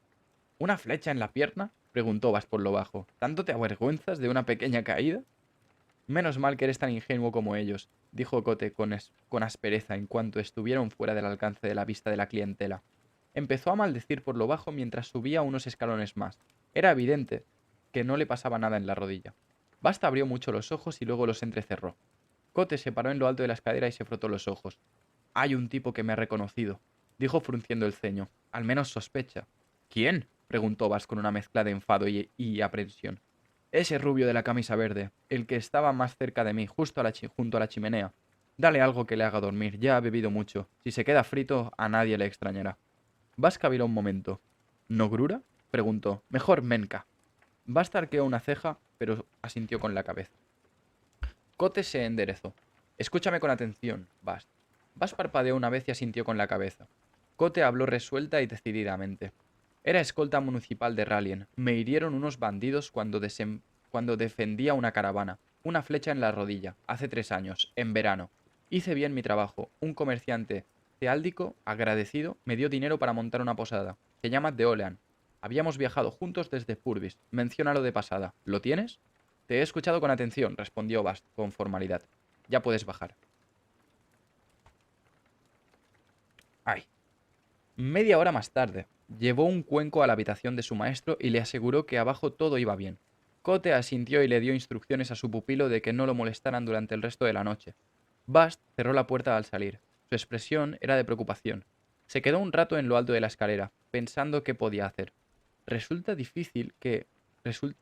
¿Una flecha en la pierna? Preguntó Bast por lo bajo. ¿Tanto te avergüenzas de una pequeña caída? Menos mal que eres tan ingenuo como ellos, dijo Cote con aspereza en cuanto estuvieron fuera del alcance de la vista de la clientela. Empezó a maldecir por lo bajo mientras subía unos escalones más. Era evidente que no le pasaba nada en la rodilla. Basta abrió mucho los ojos y luego los entrecerró. Cote se paró en lo alto de la escalera y se frotó los ojos. Hay un tipo que me ha reconocido, dijo frunciendo el ceño. Al menos sospecha. ¿Quién? Preguntó Bast con una mezcla de enfado y aprensión. Ese rubio de la camisa verde, el que estaba más cerca de mí, junto a la chimenea. Dale algo que le haga dormir, ya ha bebido mucho. Si se queda frito, a nadie le extrañará. Bast caviló un momento. ¿Nogrura? Preguntó. Mejor Menka. Bast arqueó una ceja, pero asintió con la cabeza. Cote se enderezó. Escúchame con atención, Bast. Bast parpadeó una vez y asintió con la cabeza. Cote habló resuelta y decididamente. Era escolta municipal de Rallien. Me hirieron unos bandidos cuando defendía una caravana. Una flecha en la rodilla, hace 3 años, en verano. Hice bien mi trabajo. Un comerciante teáldico, agradecido, me dio dinero para montar una posada. Se llama The Olean. Habíamos viajado juntos desde Purvis. Menciónalo de pasada. ¿Lo tienes? Te he escuchado con atención, respondió Bast con formalidad. Ya puedes bajar. Ay. Media hora más tarde, llevó un cuenco a la habitación de su maestro y le aseguró que abajo todo iba bien. Cote asintió y le dio instrucciones a su pupilo de que no lo molestaran durante el resto de la noche. Bast cerró la puerta al salir. Su expresión era de preocupación. Se quedó un rato en lo alto de la escalera, pensando qué podía hacer. Resulta difícil que... resul-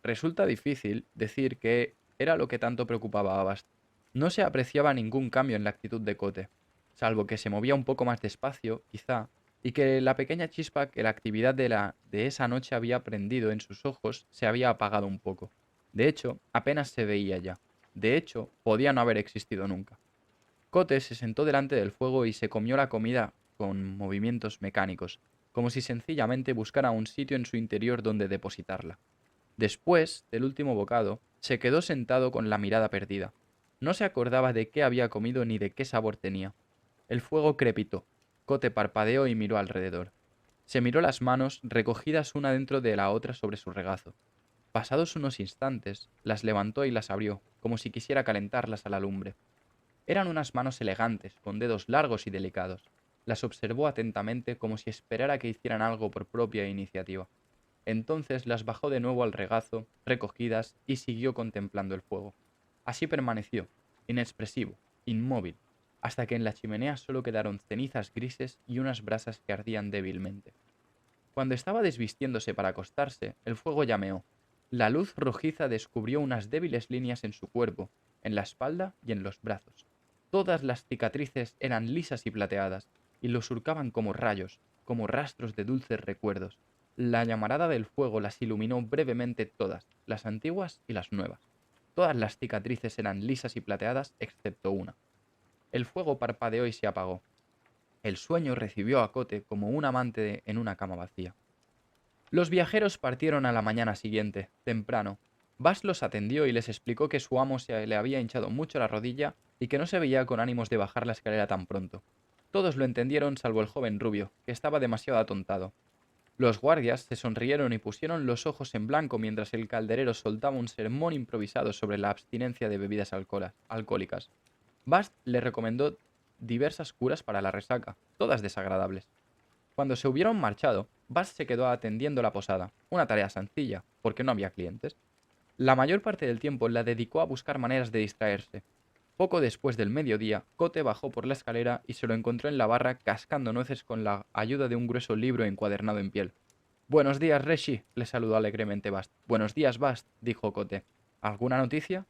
Resulta difícil decir qué era lo que tanto preocupaba a Bast. No se apreciaba ningún cambio en la actitud de Cote, salvo que se movía un poco más despacio, quizá, y que la pequeña chispa que la actividad de esa noche había prendido en sus ojos se había apagado un poco. De hecho, apenas se veía ya. De hecho, podía no haber existido nunca. Cote se sentó delante del fuego y se comió la comida con movimientos mecánicos, como si sencillamente buscara un sitio en su interior donde depositarla. Después del último bocado, se quedó sentado con la mirada perdida. No se acordaba de qué había comido ni de qué sabor tenía. El fuego crepitó. Cote parpadeó y miró alrededor. Se miró las manos, recogidas una dentro de la otra sobre su regazo. Pasados unos instantes, las levantó y las abrió, como si quisiera calentarlas a la lumbre. Eran unas manos elegantes, con dedos largos y delicados. Las observó atentamente como si esperara que hicieran algo por propia iniciativa. Entonces las bajó de nuevo al regazo, recogidas, y siguió contemplando el fuego. Así permaneció, inexpresivo, inmóvil, hasta que en la chimenea solo quedaron cenizas grises y unas brasas que ardían débilmente. Cuando estaba desvistiéndose para acostarse, el fuego llameó. La luz rojiza descubrió unas débiles líneas en su cuerpo, en la espalda y en los brazos. Todas las cicatrices eran lisas y plateadas, y lo surcaban como rayos, como rastros de dulces recuerdos. La llamarada del fuego las iluminó brevemente todas, las antiguas y las nuevas. Todas las cicatrices eran lisas y plateadas excepto una. El fuego parpadeó y se apagó. El sueño recibió a Cote como un amante en una cama vacía. Los viajeros partieron a la mañana siguiente, temprano. Bas los atendió y les explicó que su amo se le había hinchado mucho la rodilla y que no se veía con ánimos de bajar la escalera tan pronto. Todos lo entendieron salvo el joven rubio, que estaba demasiado atontado. Los guardias se sonrieron y pusieron los ojos en blanco mientras el calderero soltaba un sermón improvisado sobre la abstinencia de bebidas alcohólicas. Bast le recomendó diversas curas para la resaca, todas desagradables. Cuando se hubieron marchado, Bast se quedó atendiendo la posada, una tarea sencilla, porque no había clientes. La mayor parte del tiempo la dedicó a buscar maneras de distraerse. Poco después del mediodía, Cote bajó por la escalera y se lo encontró en la barra cascando nueces con la ayuda de un grueso libro encuadernado en piel. «Buenos días, Reshi», le saludó alegremente Bast. «Buenos días, Bast», dijo Cote. «¿Alguna noticia?»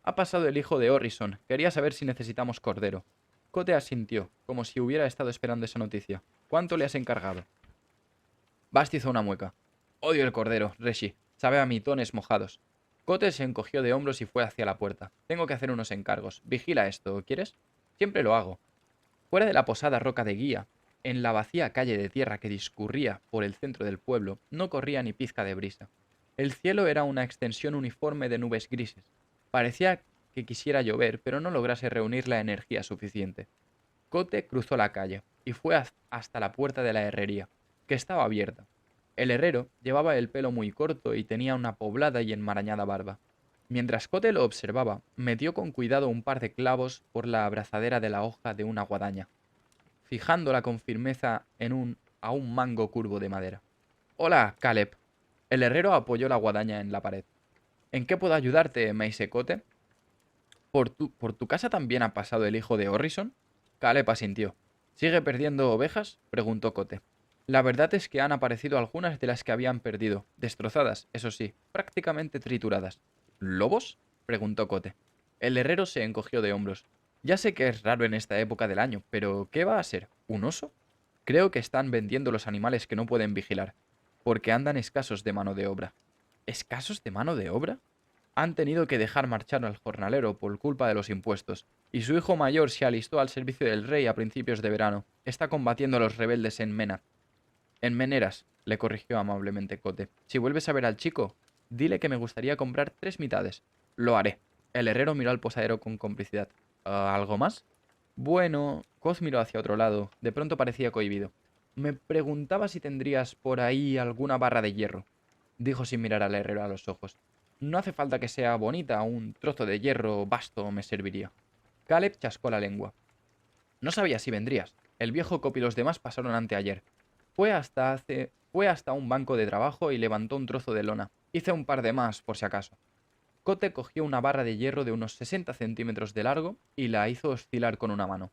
«Ha pasado el hijo de Orrison. Quería saber si necesitamos cordero». Cote asintió, como si hubiera estado esperando esa noticia. «¿Cuánto le has encargado?» Bast hizo una mueca. «Odio el cordero, Reshi. Sabe a mitones mojados». Cote se encogió de hombros y fue hacia la puerta. «Tengo que hacer unos encargos. Vigila esto, ¿quieres?» «Siempre lo hago». Fuera de la posada Roca de Guía, en la vacía calle de tierra que discurría por el centro del pueblo, no corría ni pizca de brisa. El cielo era una extensión uniforme de nubes grises. Parecía que quisiera llover, pero no lograse reunir la energía suficiente. Cote cruzó la calle y fue hasta la puerta de la herrería, que estaba abierta. El herrero llevaba el pelo muy corto y tenía una poblada y enmarañada barba. Mientras Cote lo observaba, metió con cuidado un par de clavos por la abrazadera de la hoja de una guadaña, fijándola con firmeza a un mango curvo de madera. «Hola, Caleb». El herrero apoyó la guadaña en la pared. «¿En qué puedo ayudarte, Maese Cote?» ¿Por tu casa también ha pasado el hijo de Orrison?» Caleb asintió. «¿Sigue perdiendo ovejas?», preguntó Cote. «La verdad es que han aparecido algunas de las que habían perdido, destrozadas, eso sí, prácticamente trituradas». «¿Lobos?», preguntó Cote. El herrero se encogió de hombros. «Ya sé que es raro en esta época del año, pero ¿qué va a ser? ¿Un oso?» «Creo que están vendiendo los animales que no pueden vigilar, porque andan escasos de mano de obra». «¿Escasos de mano de obra?» Han tenido que dejar marchar al jornalero por culpa de los impuestos, y su hijo mayor se alistó al servicio del rey a principios de verano. Está combatiendo a los rebeldes en Mena. «En Meneras», le corrigió amablemente Cote. «Si vuelves a ver al chico, dile que me gustaría comprar 3 mitades». «Lo haré». El herrero miró al posadero con complicidad. «¿Algo más?» Bueno, Coz miró hacia otro lado. De pronto parecía cohibido. Me preguntaba si tendrías por ahí alguna barra de hierro, dijo sin mirar al herrero a los ojos. No hace falta que sea bonita, un trozo de hierro basto me serviría. Caleb chascó la lengua. No sabía si vendrías. El viejo Cop y los demás pasaron anteayer. Fue hasta un banco de trabajo y levantó un trozo de lona. Hice un par de más, por si acaso. Cote cogió una barra de hierro de unos 60 centímetros de largo y la hizo oscilar con una mano.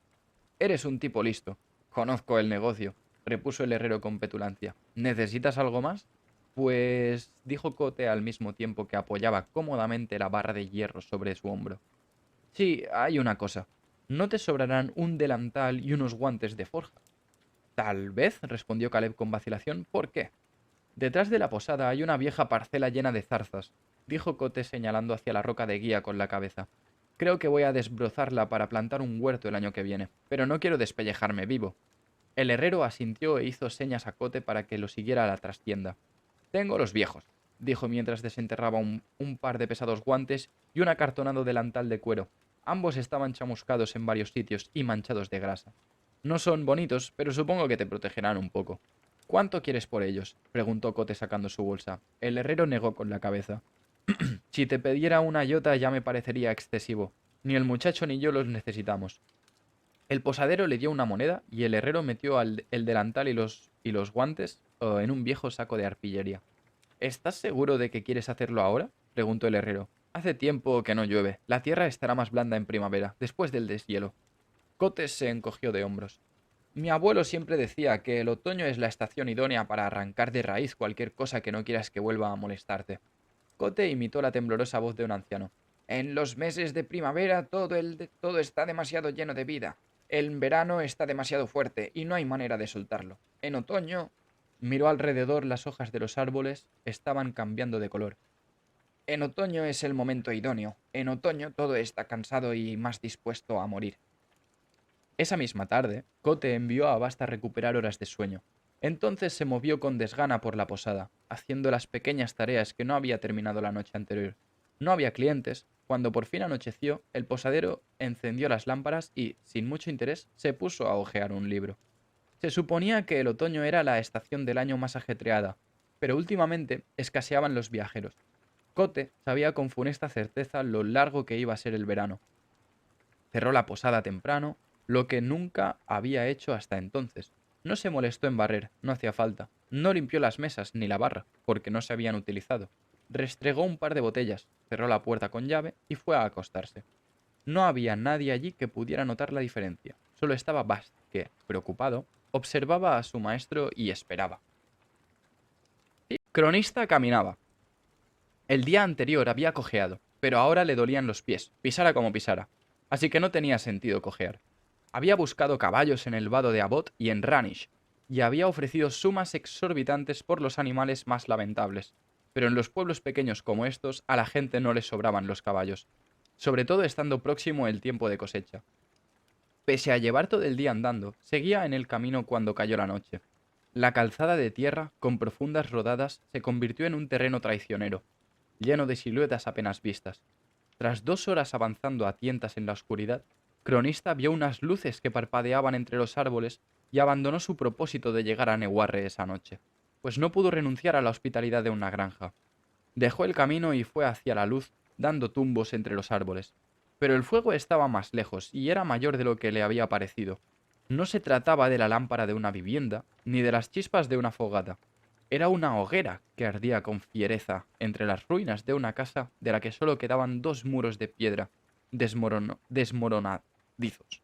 Eres un tipo listo. Conozco el negocio, repuso el herrero con petulancia. ¿Necesitas algo más? Pues, dijo Cote al mismo tiempo que apoyaba cómodamente la barra de hierro sobre su hombro. Sí, hay una cosa. No te sobrarán un delantal y unos guantes de forja. Tal vez, respondió Caleb con vacilación. ¿Por qué? Detrás de la posada hay una vieja parcela llena de zarzas, dijo Cote señalando hacia la roca de guía con la cabeza. Creo que voy a desbrozarla para plantar un huerto el año que viene, pero no quiero despellejarme vivo. El herrero asintió e hizo señas a Cote para que lo siguiera a la trastienda. Tengo los viejos, dijo mientras desenterraba un par de pesados guantes y un acartonado delantal de cuero. Ambos estaban chamuscados en varios sitios y manchados de grasa. No son bonitos, pero supongo que te protegerán un poco. ¿Cuánto quieres por ellos? Preguntó Cote sacando su bolsa. El herrero negó con la cabeza. Si te pidiera una yota ya me parecería excesivo. Ni el muchacho ni yo los necesitamos. El posadero le dio una moneda y el herrero metió el delantal y los guantes en un viejo saco de arpillería. ¿Estás seguro de que quieres hacerlo ahora? Preguntó el herrero. Hace tiempo que no llueve. La tierra estará más blanda en primavera, después del deshielo. Cotes se encogió de hombros. Mi abuelo siempre decía que el otoño es la estación idónea para arrancar de raíz cualquier cosa que no quieras que vuelva a molestarte. Cote imitó la temblorosa voz de un anciano. En los meses de primavera todo está demasiado lleno de vida. El verano está demasiado fuerte y no hay manera de soltarlo. En otoño... Miró alrededor, las hojas de los árboles estaban cambiando de color. En otoño es el momento idóneo. En otoño todo está cansado y más dispuesto a morir. Esa misma tarde, Cote envió a Basta a recuperar horas de sueño. Entonces se movió con desgana por la posada, haciendo las pequeñas tareas que no había terminado la noche anterior. No había clientes. Cuando por fin anocheció, el posadero encendió las lámparas y, sin mucho interés, se puso a hojear un libro. Se suponía que el otoño era la estación del año más ajetreada, pero últimamente escaseaban los viajeros. Cote sabía con funesta certeza lo largo que iba a ser el verano. Cerró la posada temprano, lo que nunca había hecho hasta entonces. No se molestó en barrer, no hacía falta. No limpió las mesas ni la barra, porque no se habían utilizado. Restregó un par de botellas, cerró la puerta con llave y fue a acostarse. No había nadie allí que pudiera notar la diferencia. Solo estaba Bast, que, preocupado, observaba a su maestro y esperaba. Cronista caminaba. El día anterior había cojeado, pero ahora le dolían los pies, pisara como pisara. Así que no tenía sentido cojear. Había buscado caballos en el vado de Abbot y en Ranish, y había ofrecido sumas exorbitantes por los animales más lamentables. Pero en los pueblos pequeños como estos a la gente no les sobraban los caballos, sobre todo estando próximo el tiempo de cosecha. Pese a llevar todo el día andando, seguía en el camino cuando cayó la noche. La calzada de tierra, con profundas rodadas, se convirtió en un terreno traicionero, lleno de siluetas apenas vistas. Tras 2 horas avanzando a tientas en la oscuridad, Cronista vio unas luces que parpadeaban entre los árboles y abandonó su propósito de llegar a Newarre esa noche, pues no pudo renunciar a la hospitalidad de una granja. Dejó el camino y fue hacia la luz, dando tumbos entre los árboles. Pero el fuego estaba más lejos y era mayor de lo que le había parecido. No se trataba de la lámpara de una vivienda, ni de las chispas de una fogata. Era una hoguera que ardía con fiereza entre las ruinas de una casa de la que solo quedaban 2 muros de piedra desmoronadizos.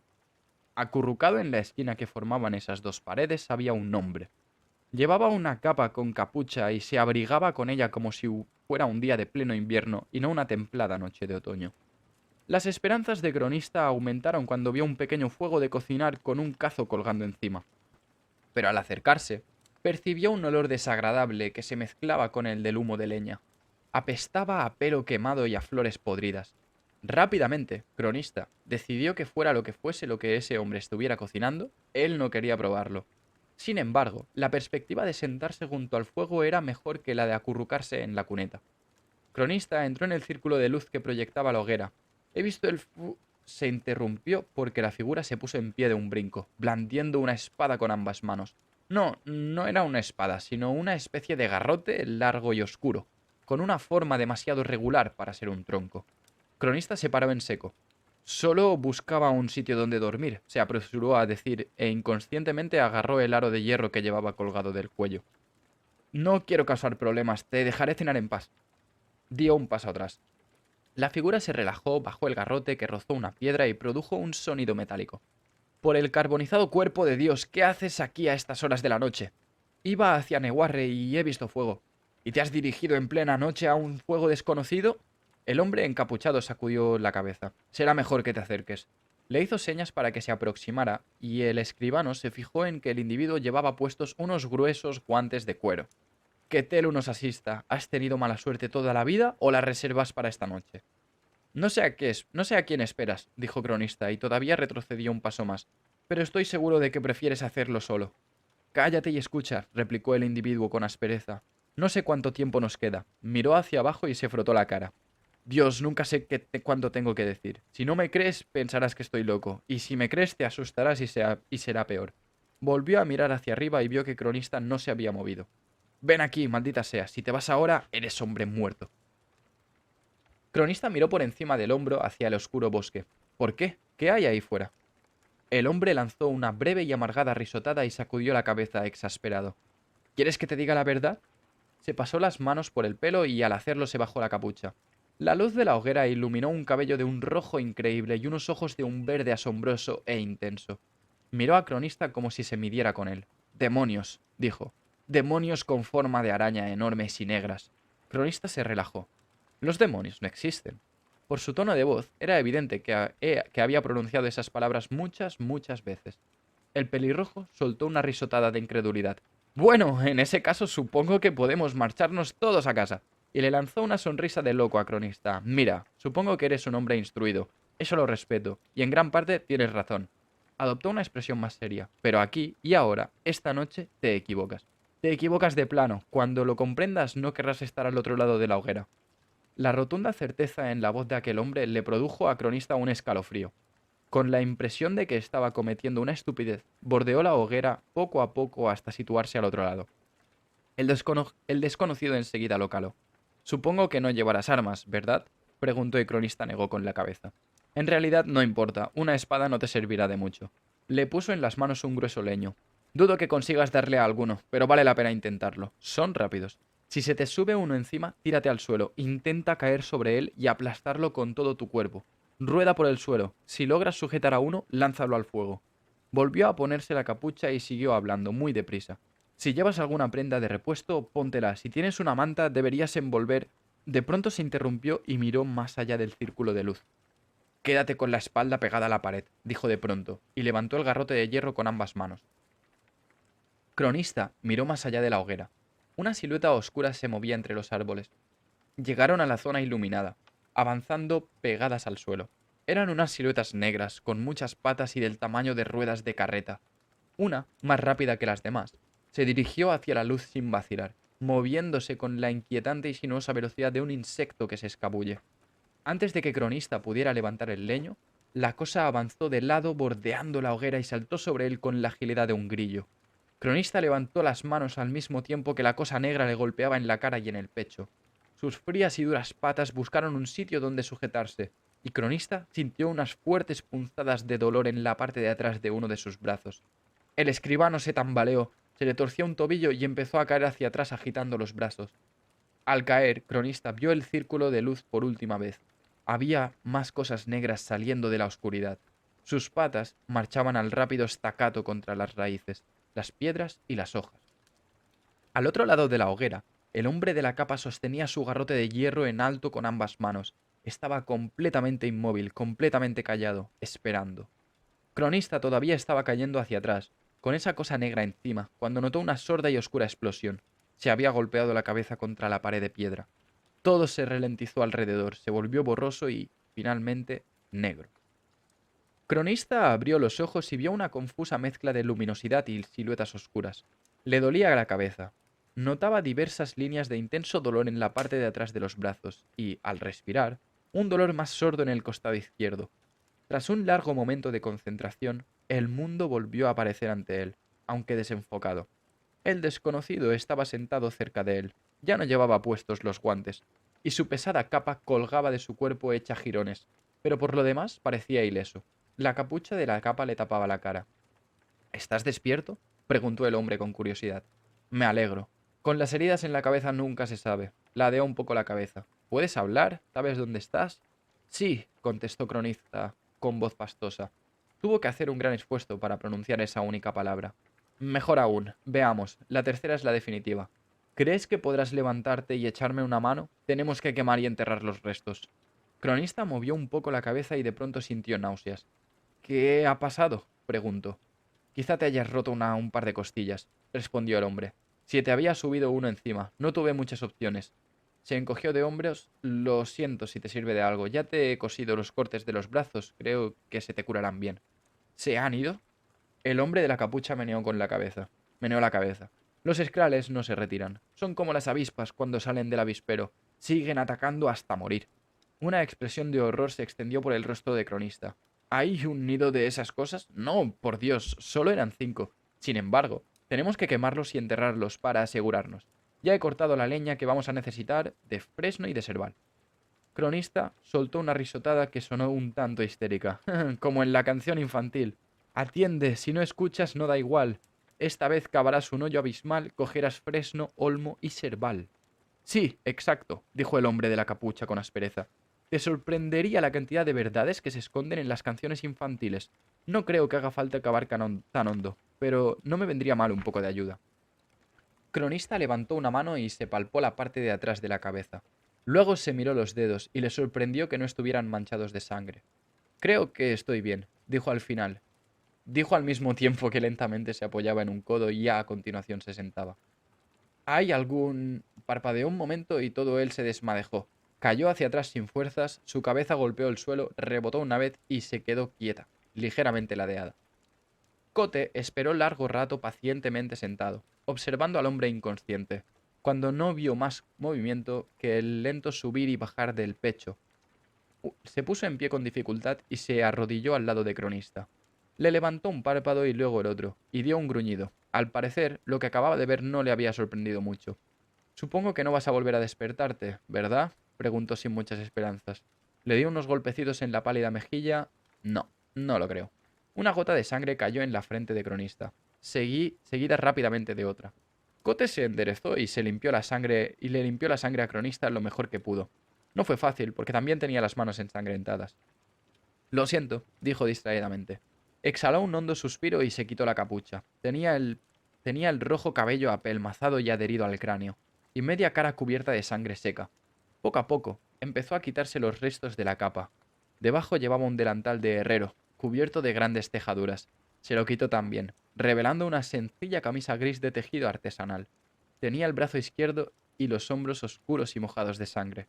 Acurrucado en la esquina que formaban esas 2 paredes había un hombre. Llevaba una capa con capucha y se abrigaba con ella como si fuera un día de pleno invierno y no una templada noche de otoño. Las esperanzas de Cronista aumentaron cuando vio un pequeño fuego de cocinar con un cazo colgando encima. Pero al acercarse, percibió un olor desagradable que se mezclaba con el del humo de leña. Apestaba a pelo quemado y a flores podridas. Rápidamente, Cronista decidió que fuera lo que fuese lo que ese hombre estuviera cocinando, él no quería probarlo. Sin embargo, la perspectiva de sentarse junto al fuego era mejor que la de acurrucarse en la cuneta. Cronista entró en el círculo de luz que proyectaba la hoguera. He visto el Se interrumpió porque la figura se puso en pie de un brinco, blandiendo una espada con ambas manos. No, no era una espada, sino una especie de garrote largo y oscuro, con una forma demasiado regular para ser un tronco. Cronista se paró en seco. Solo buscaba un sitio donde dormir, se apresuró a decir, e inconscientemente agarró el aro de hierro que llevaba colgado del cuello. No quiero causar problemas, te dejaré cenar en paz. Dio un paso atrás. La figura se relajó bajo el garrote que rozó una piedra y produjo un sonido metálico. Por el carbonizado cuerpo de Dios, ¿qué haces aquí a estas horas de la noche? Iba hacia Neguarre y he visto fuego. ¿Y te has dirigido en plena noche a un fuego desconocido? El hombre encapuchado sacudió la cabeza. Será mejor que te acerques. Le hizo señas para que se aproximara, y el escribano se fijó en que el individuo llevaba puestos unos gruesos guantes de cuero. Que Telu nos asista. ¿Has tenido mala suerte toda la vida o la reservas para esta noche? No sé a quién esperas, dijo Cronista, y todavía retrocedió un paso más. Pero estoy seguro de que prefieres hacerlo solo. Cállate y escucha, replicó el individuo con aspereza. No sé cuánto tiempo nos queda. Miró hacia abajo y se frotó la cara. Dios, nunca sé cuánto tengo que decir. Si no me crees, pensarás que estoy loco, y si me crees, te asustarás y será peor. Volvió a mirar hacia arriba y vio que Cronista no se había movido. Ven aquí, maldita sea. Si te vas ahora, eres hombre muerto. Cronista miró por encima del hombro hacia el oscuro bosque. ¿Por qué? ¿Qué hay ahí fuera? El hombre lanzó una breve y amargada risotada y sacudió la cabeza exasperado. ¿Quieres que te diga la verdad? Se pasó las manos por el pelo y al hacerlo se bajó la capucha. La luz de la hoguera iluminó un cabello de un rojo increíble y unos ojos de un verde asombroso e intenso. Miró a Cronista como si se midiera con él. Demonios, dijo. Demonios con forma de araña enormes y negras. Cronista se relajó. Los demonios no existen. Por su tono de voz, era evidente que había pronunciado esas palabras muchas veces. El pelirrojo soltó una risotada de incredulidad. Bueno, en ese caso supongo que podemos marcharnos todos a casa. Y le lanzó una sonrisa de loco a Cronista. Mira, supongo que eres un hombre instruido. Eso lo respeto, y en gran parte tienes razón. Adoptó una expresión más seria. Pero aquí y ahora, esta noche, te equivocas. Te equivocas de plano. Cuando lo comprendas no querrás estar al otro lado de la hoguera. La rotunda certeza en la voz de aquel hombre le produjo a Cronista un escalofrío. Con la impresión de que estaba cometiendo una estupidez, bordeó la hoguera poco a poco hasta situarse al otro lado. El desconocido enseguida lo caló. Supongo que no llevarás armas, ¿verdad? Preguntó y Cronista negó con la cabeza. En realidad no importa, una espada no te servirá de mucho. Le puso en las manos un grueso leño. Dudo que consigas darle a alguno, pero vale la pena intentarlo. Son rápidos. Si se te sube uno encima, tírate al suelo, intenta caer sobre él y aplastarlo con todo tu cuerpo. Rueda por el suelo. Si logras sujetar a uno, lánzalo al fuego. Volvió a ponerse la capucha y siguió hablando muy deprisa. Si llevas alguna prenda de repuesto, póntela. Si tienes una manta, deberías envolver. De pronto se interrumpió y miró más allá del círculo de luz. Quédate con la espalda pegada a la pared, dijo de pronto, y levantó el garrote de hierro con ambas manos. Cronista miró más allá de la hoguera. Una silueta oscura se movía entre los árboles. Llegaron a la zona iluminada, avanzando pegadas al suelo. Eran unas siluetas negras, con muchas patas y del tamaño de ruedas de carreta. Una, más rápida que las demás, se dirigió hacia la luz sin vacilar, moviéndose con la inquietante y sinuosa velocidad de un insecto que se escabulle. Antes de que Cronista pudiera levantar el leño, la cosa avanzó de lado bordeando la hoguera y saltó sobre él con la agilidad de un grillo. Cronista levantó las manos al mismo tiempo que la cosa negra le golpeaba en la cara y en el pecho. Sus frías y duras patas buscaron un sitio donde sujetarse, y Cronista sintió unas fuertes punzadas de dolor en la parte de atrás de uno de sus brazos. El escribano se tambaleó, se le torció un tobillo y empezó a caer hacia atrás agitando los brazos. Al caer, Cronista vio el círculo de luz por última vez. Había más cosas negras saliendo de la oscuridad. Sus patas marchaban al rápido staccato contra las raíces, las piedras y las hojas. Al otro lado de la hoguera, el hombre de la capa sostenía su garrote de hierro en alto con ambas manos. Estaba completamente inmóvil, completamente callado, esperando. Cronista todavía estaba cayendo hacia atrás, con esa cosa negra encima, cuando notó una sorda y oscura explosión. Se había golpeado la cabeza contra la pared de piedra. Todo se ralentizó alrededor, se volvió borroso y, finalmente, negro. Cronista abrió los ojos y vio una confusa mezcla de luminosidad y siluetas oscuras. Le dolía la cabeza. Notaba diversas líneas de intenso dolor en la parte de atrás de los brazos y, al respirar, un dolor más sordo en el costado izquierdo. Tras un largo momento de concentración, el mundo volvió a aparecer ante él, aunque desenfocado. El desconocido estaba sentado cerca de él. Ya no llevaba puestos los guantes, y su pesada capa colgaba de su cuerpo hecha jirones, pero por lo demás parecía ileso. La capucha de la capa le tapaba la cara. ¿Estás despierto? Preguntó el hombre con curiosidad. Me alegro. Con las heridas en la cabeza nunca se sabe. Ladeó un poco la cabeza. ¿Puedes hablar? ¿Sabes dónde estás? Sí, contestó Cronista con voz pastosa. Tuvo que hacer un gran esfuerzo para pronunciar esa única palabra. Mejor aún, veamos, la tercera es la definitiva. ¿Crees que podrás levantarte y echarme una mano? Tenemos que quemar y enterrar los restos. Cronista movió un poco la cabeza y de pronto sintió náuseas. ¿Qué ha pasado? Preguntó. Quizá te hayas roto un par de costillas, respondió el hombre. Si te había subido uno encima, no tuve muchas opciones. Se encogió de hombros. Lo siento si te sirve de algo. Ya te he cosido los cortes de los brazos. Creo que se te curarán bien. ¿Se han ido? El hombre de la capucha Meneó la cabeza. Los escrales no se retiran. Son como las avispas cuando salen del avispero. Siguen atacando hasta morir. Una expresión de horror se extendió por el rostro de Cronista. ¿Hay un nido de esas cosas? No, por Dios, solo eran 5. Sin embargo, tenemos que quemarlos y enterrarlos para asegurarnos. Ya he cortado la leña que vamos a necesitar de fresno y de serval. Cronista soltó una risotada que sonó un tanto histérica, como en la canción infantil. Atiende, si no escuchas no da igual. Esta vez cavarás un hoyo abismal, cogerás fresno, olmo y serval. Sí, exacto, dijo el hombre de la capucha con aspereza. Te sorprendería la cantidad de verdades que se esconden en las canciones infantiles. No creo que haga falta cavar tan hondo, pero no me vendría mal un poco de ayuda. Cronista levantó una mano y se palpó la parte de atrás de la cabeza. Luego se miró los dedos y le sorprendió que no estuvieran manchados de sangre. Creo que estoy bien, dijo al final. Dijo al mismo tiempo que lentamente se apoyaba en un codo y ya a continuación se sentaba. ¿Hay algún...? Parpadeó un momento y todo él se desmadejó. Cayó hacia atrás sin fuerzas, su cabeza golpeó el suelo, rebotó una vez y se quedó quieta, ligeramente ladeada. Cote esperó largo rato pacientemente sentado, observando al hombre inconsciente, cuando no vio más movimiento que el lento subir y bajar del pecho. Se puso en pie con dificultad y se arrodilló al lado de Cronista. Le levantó un párpado y luego el otro, y dio un gruñido. Al parecer, lo que acababa de ver no le había sorprendido mucho. Supongo que no vas a volver a despertarte, ¿verdad? Preguntó sin muchas esperanzas. Le dio unos golpecitos en la pálida mejilla. No, no lo creo. Una gota de sangre cayó en la frente de Cronista, seguida rápidamente de otra. Cote se enderezó y le limpió la sangre a Cronista lo mejor que pudo. No fue fácil, porque también tenía las manos ensangrentadas. Lo siento, dijo distraídamente. Exhaló un hondo suspiro y se quitó la capucha. Tenía el rojo cabello apelmazado y adherido al cráneo, y media cara cubierta de sangre seca. Poco a poco, empezó a quitarse los restos de la capa. Debajo llevaba un delantal de herrero, cubierto de grandes tejaduras. Se lo quitó también, revelando una sencilla camisa gris de tejido artesanal. Tenía el brazo izquierdo y los hombros oscuros y mojados de sangre.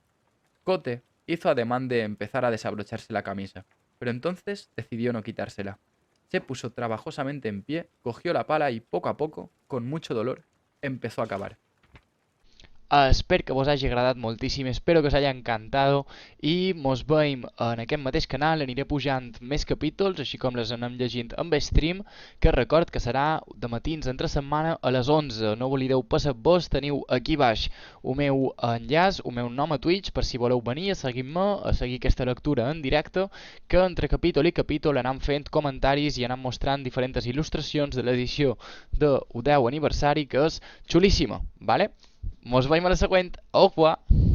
Cote hizo ademán de empezar a desabrocharse la camisa, pero entonces decidió no quitársela. Se puso trabajosamente en pie, cogió la pala y poco a poco, con mucho dolor, empezó a cavar. Espero que vos hagi agradat moltíssim, espero que us hagi encantat i mos veiem en aquest mateix canal, aniré pujant més capítols, així com les anem llegint amb stream, que record que serà de matins entre setmana a les 11. No oblideu passar-vos, teniu aquí baix el meu enllaç, el meu nom a Twitch, per si voleu venir a seguir-me, a seguir aquesta lectura en directe, que entre capítol i capítol anem fent comentaris i anem mostrant diferents il·lustracions de l'edició del 10 aniversari, que és xulíssima, vale? Mos veiem a la següent. Au revoir!